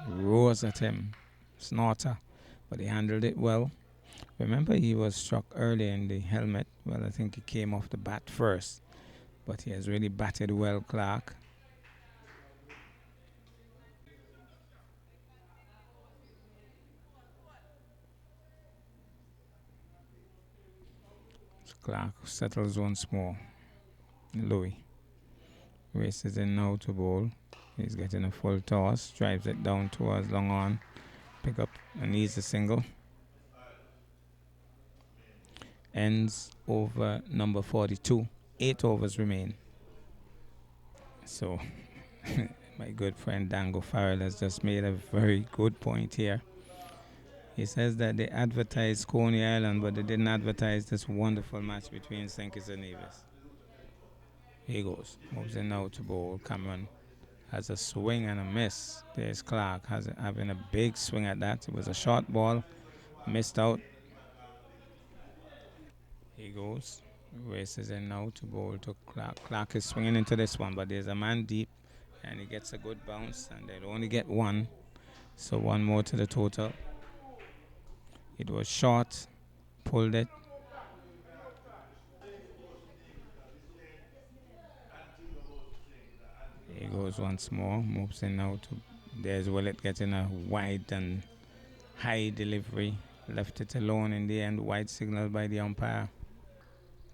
roars at him. Snorter. But he handled it well. Remember, he was struck early in the helmet. Well, I think he came off the bat first. But he has really batted well, Clark. Clark settles once more. Louis races in now to bowl. He's getting a full toss. Drives it down towards long on. Pick up an easy single. Ends over number 42. 8 overs remain. So, my good friend Dango Farrell has just made a very good point here. He says that they advertised Coney Island, but they didn't advertise this wonderful match between St. Kitts and Nevis. Here he goes. Moves in now to bowl. Cameron has a swing and a miss. There's Clark having a big swing at that. It was a short ball. Missed out. Here he goes. Races in now to bowl to Clark. Clark is swinging into this one, but there's a man deep, and he gets a good bounce, and they'll only get one. So one more to the total. It was short. Pulled it. He goes once more, moves in now to. There's Willett getting a wide and high delivery. Left it alone in the end. Wide signal by the umpire.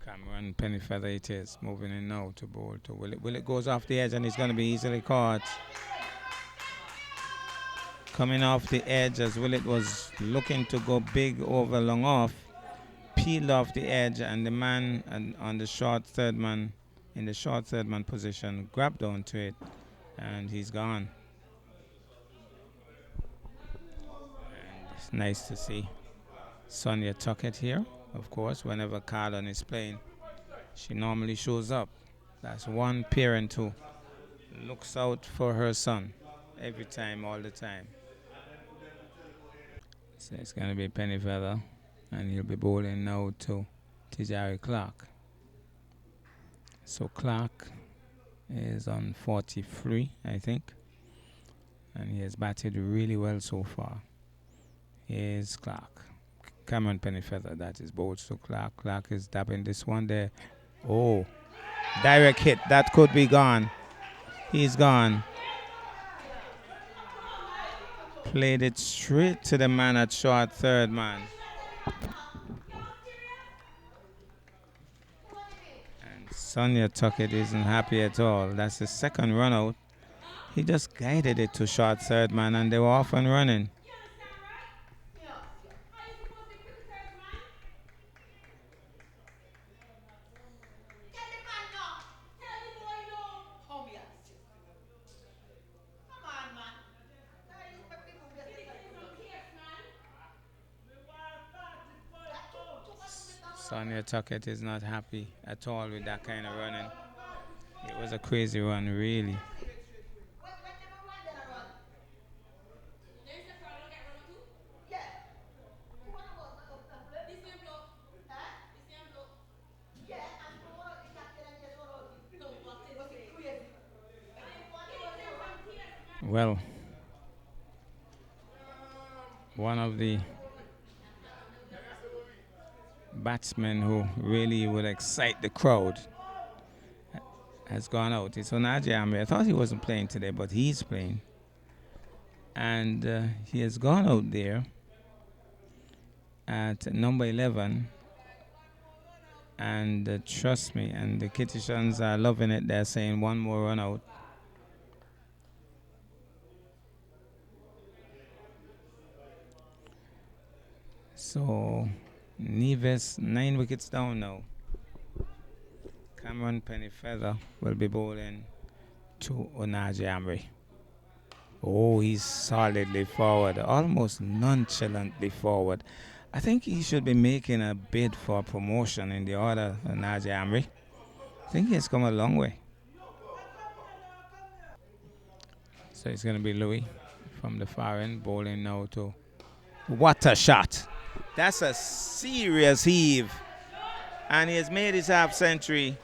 Cameron Pennyfeather it is. Moving in now to bowl to Willett. Willett goes off the edge and he's going to be easily caught. Coming off the edge as Willett was looking to go big over long off. Peeled off the edge and the man on the short third man, in the short third man position, grabbed onto it and he's gone. And it's nice to see Sonia Tuckett here. Of course, whenever Carlin is playing, she normally shows up. That's one parent who looks out for her son every time, all the time. So it's going to be Pennyfeather, and he'll be bowling now to Tijari Clark. So Clark is on 43, I think, and he has batted really well so far. Here's Clark. Cameron Pennyfeather, that is bowled to Clark. Clark is dabbing this one there. Oh, direct hit. That could be gone. He's gone. Played it straight to the man at short third man. And Sonia Tuckett isn't happy at all. That's the second run out. He just guided it to short third man and they were off and running. Sonia Tuckett is not happy at all with that kind of running. It was a crazy run, really. Well, one of the batsmen who really would excite the crowd has gone out. It's Onaje Ambe. I thought he wasn't playing today, but he's playing. And he has gone out there at number 11. And trust me, and the Kittitians are loving it. They're saying one more run out. So Nevis, 9 wickets down now. Cameron Pennyfeather will be bowling to Onaje Amri. Oh, he's solidly forward, almost nonchalantly forward. I think he should be making a bid for promotion in the order, Onaje Amri. I think he's come a long way. So it's going to be Louis from the far end, bowling now to. What a shot! That's a serious heave. And he has made his half century.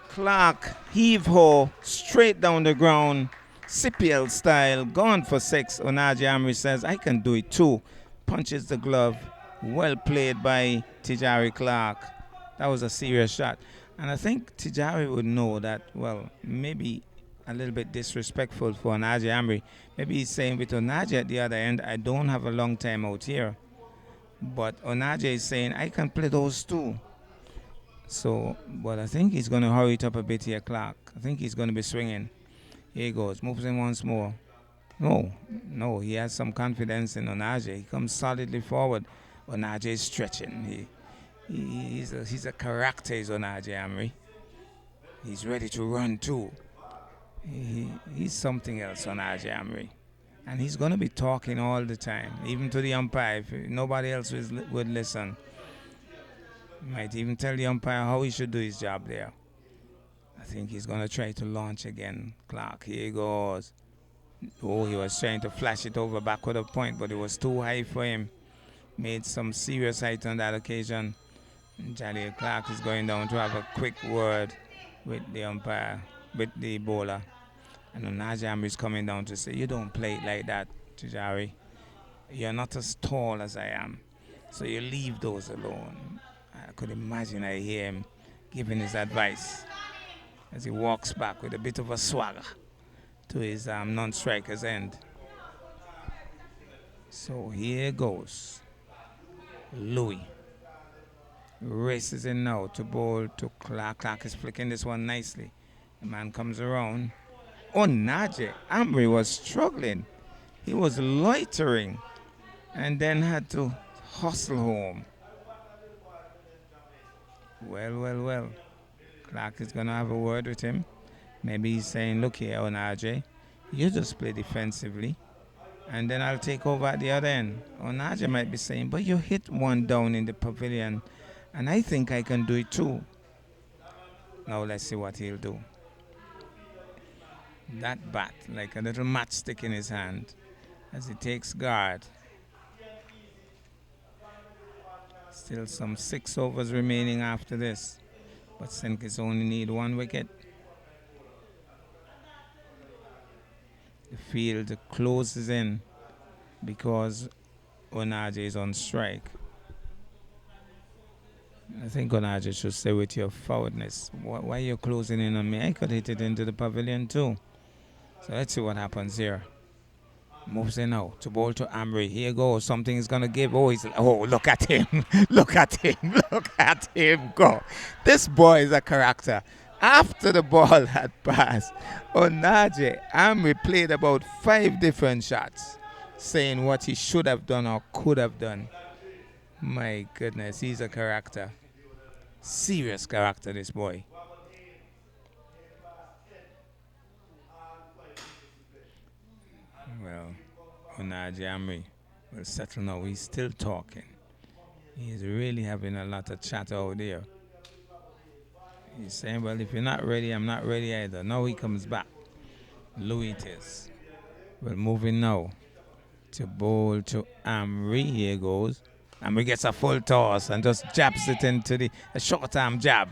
Clark heave ho straight down the ground, CPL style, gone for six. Onaje Amri says, I can do it too. Punches the glove. Well played by Tijari Clark. That was a serious shot. And I think Tijari would know that, well, maybe a little bit disrespectful for Onaje Amri. Maybe he's saying with Onaje at the other end, I don't have a long time out here. But Onaje is saying, I can play those too. So, but I think he's going to hurry it up a bit here, Clark. I think he's going to be swinging. Here he goes, moves in once more. No, he has some confidence in Onaje. He comes solidly forward. Onaje is stretching. He's a character, is Onaje Amri. He's ready to run too. He's something else, Onaje Amri. And he's going to be talking all the time, even to the umpire. If nobody else would listen. Might even tell the umpire how he should do his job there. I think he's going to try to launch again. Clark, here he goes. Oh, he was trying to flash it over backward of point, but it was too high for him. Made some serious height on that occasion. Jaleel Clark is going down to have a quick word with the umpire, with the bowler. And Onaje Amri is coming down to say, you don't play it like that, Tijari. You're not as tall as I am. So you leave those alone. I could imagine I hear him giving his advice as he walks back with a bit of a swagger to his non-striker's end. So here goes. Louis races in now to bowl to Clark. Clark is flicking this one nicely. The man comes around. Onaje Amri was struggling. He was loitering and then had to hustle home. Well. Clark is going to have a word with him. Maybe he's saying, look here, Onaje, you just play defensively, and then I'll take over at the other end. Onaje might be saying, but you hit one down in the pavilion, and I think I can do it too. Now let's see what he'll do. That bat, like a little matchstick in his hand, as he takes guard. Still some 6 overs remaining after this. But Senkis only need 1 wicket. The field closes in because Onaje is on strike. I think Onaje should stay with your forwardness. Why are you closing in on me? I could hit it into the pavilion too. So let's see what happens here. Moves in now to bowl to Amri. Here goes. Something is going to give. Look at him. Look at him. Look at him go. This boy is a character. After the ball had passed, Onaje Amri played about 5 different shots, saying what he should have done or could have done. My goodness, he's a character. Serious character, this boy. Well, Onaje Amri will settle now. He's still talking. He's really having a lot of chat out there. He's saying, well, if you're not ready, I'm not ready either. Now he comes back. Louis it is. Well, moving now to bowl to Amri. Here goes. Amri gets a full toss and just jabs it into a short-arm jab.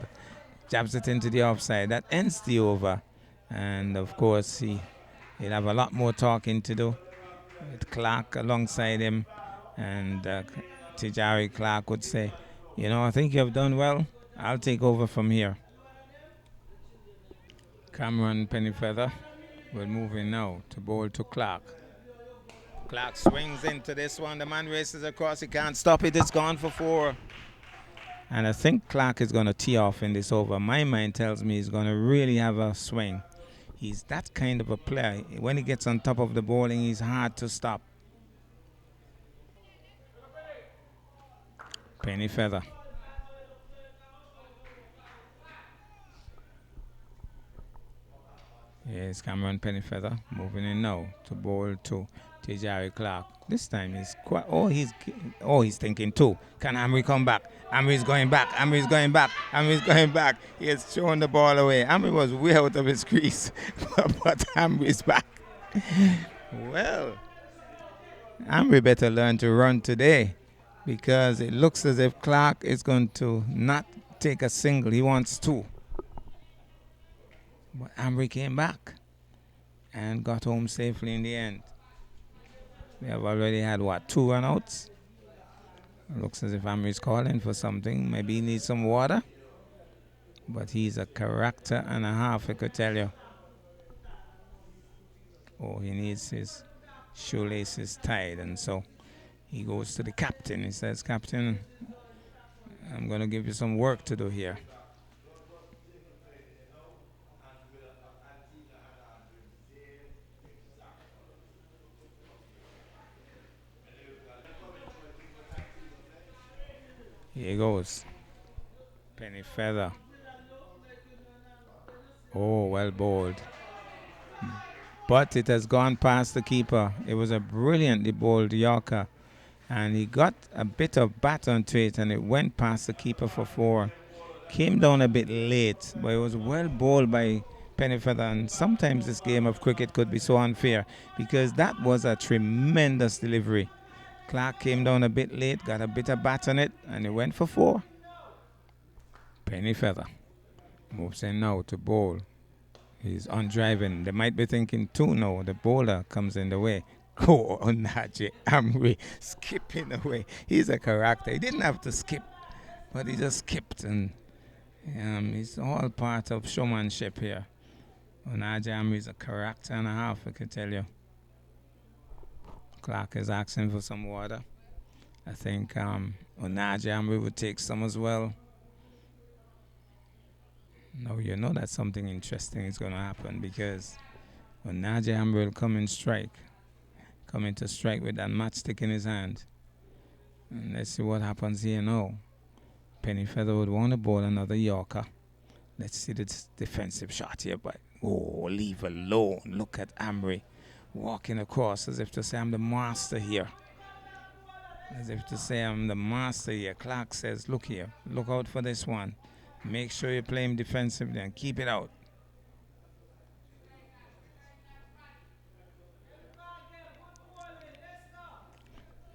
Jabs it into the offside. That ends the over. And, of course, he'll have a lot more talking to do with Clark alongside him. And Tijari Clark would say, I think you have done well. I'll take over from here. Cameron Pennyfeather will move in now to bowl to Clark. Clark swings into this one. The man races across. He can't stop it. It's gone for 4. And I think Clark is going to tee off in this over. My mind tells me he's going to really have a swing. He's that kind of a player. When he gets on top of the bowling, he's hard to stop. Pennyfeather. Here's Cameron Pennyfeather moving in now to bowl to Tijari Clark. This time he's quite. He's thinking too. Can Amri come back? Amri's going back. Amri's going back. Amri's going back. He has thrown the ball away. Amri was way out of his crease, but Amri's back. Well, Amri better learn to run today, because it looks as if Clark is going to not take a single. He wants two. But Amri came back and got home safely in the end. We have already had, what, 2 run outs? Looks as if Amri's calling for something. Maybe he needs some water. But he's a character and a half, I could tell you. Oh, he needs his shoelaces tied, and so he goes to the captain. He says, Captain, I'm going to give you some work to do here. Here he goes. Penny feather. Oh, well bowled. But it has gone past the keeper. It was a brilliantly bowled Yorker. And he got a bit of bat onto it, and it went past the keeper for 4. Came down a bit late, but it was well bowled by Pennyfeather. And sometimes this game of cricket could be so unfair because that was a tremendous delivery. Clark came down a bit late, got a bit of bat on it, and it went for 4. Pennyfeather moves in now to bowl. He's on driving. They might be thinking 2 now. The bowler comes in the way. Oh, Onaje Amri skipping away. He's a character. He didn't have to skip, but he just skipped, and it's all part of showmanship here. Onaje Amri is a character and a half, I can tell you. Clark is asking for some water. I think Onaje Amri would take some as well. Now you know that something interesting is going to happen because Onaje Amri will come and strike. Coming to strike with that matchstick in his hand. And let's see what happens here now. Pennyfeather would want to bowl another Yorker. Let's see this defensive shot here. But leave alone. Look at Amri walking across as if to say, I'm the master here. As if to say, I'm the master here. Clark says, look here. Look out for this one. Make sure you play him defensively and keep it out.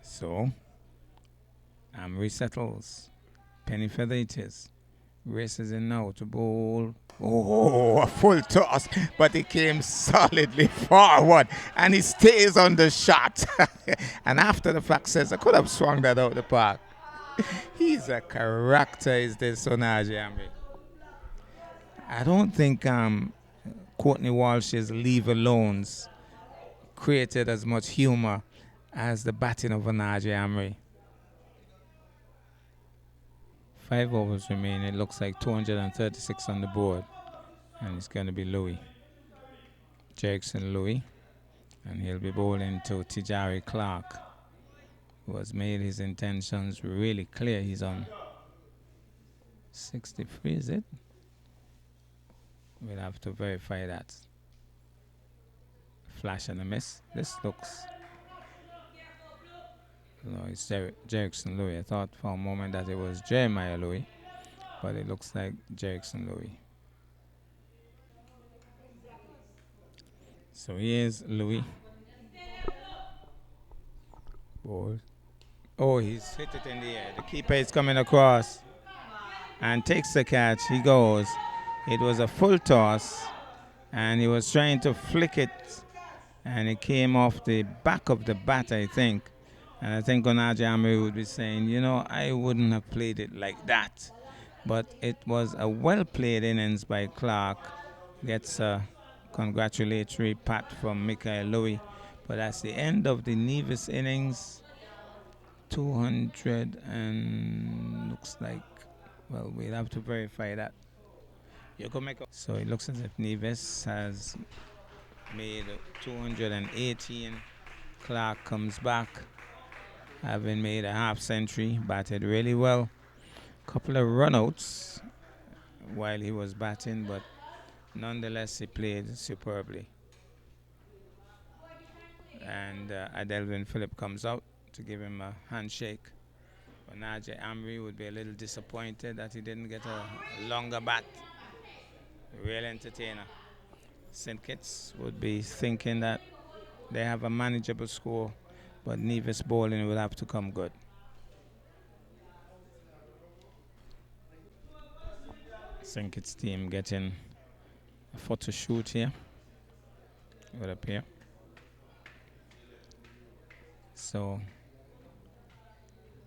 So, Amri settles. Pennyfeather it is. Races in now to bowl. Oh, a full toss, but he came solidly forward and he stays on the shot. And after the fact says, I could have swung that out the park. He's a character, is this Onaje Amri. I don't think Courtney Walsh's leave alones created as much humor as the batting of Onaje Amri. 5 overs remain. It looks like 236 on the board. And it's going to be Louis. Jerickson Louis. And he'll be bowling to Tijari Clark, who has made his intentions really clear. He's on 63, is it? We'll have to verify that. Flash and a miss. This looks... No, it's Jerickson Louis. I thought for a moment that it was Jeremiah Louis, but it looks like Jerickson Louis. So here's Louis. Ball. Oh, he's hit it in the air. The keeper is coming across and takes the catch. He goes. It was a full toss, and he was trying to flick it, and it came off the back of the bat, I think. And I think Onaje Amri would be saying, I wouldn't have played it like that. But it was a well-played innings by Clark. Gets a congratulatory pat from Michael Louis. But that's the end of the Nevis innings. 200 and looks like, well, we'll have to verify that. So it looks as if Nevis has made 218. Clark comes back, having made a half century, batted really well. Couple of runouts while he was batting, but nonetheless he played superbly. And Adelvin Phillip comes out to give him a handshake. Onaje Amri would be a little disappointed that he didn't get a longer bat. Real entertainer. St. Kitts would be thinking that they have a manageable score, but Nevis bowling will have to come good. St. Kitts team getting a photo shoot here with a pair. So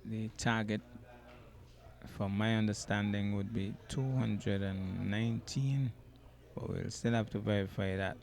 the target, from my understanding, would be 219, but we'll still have to verify that.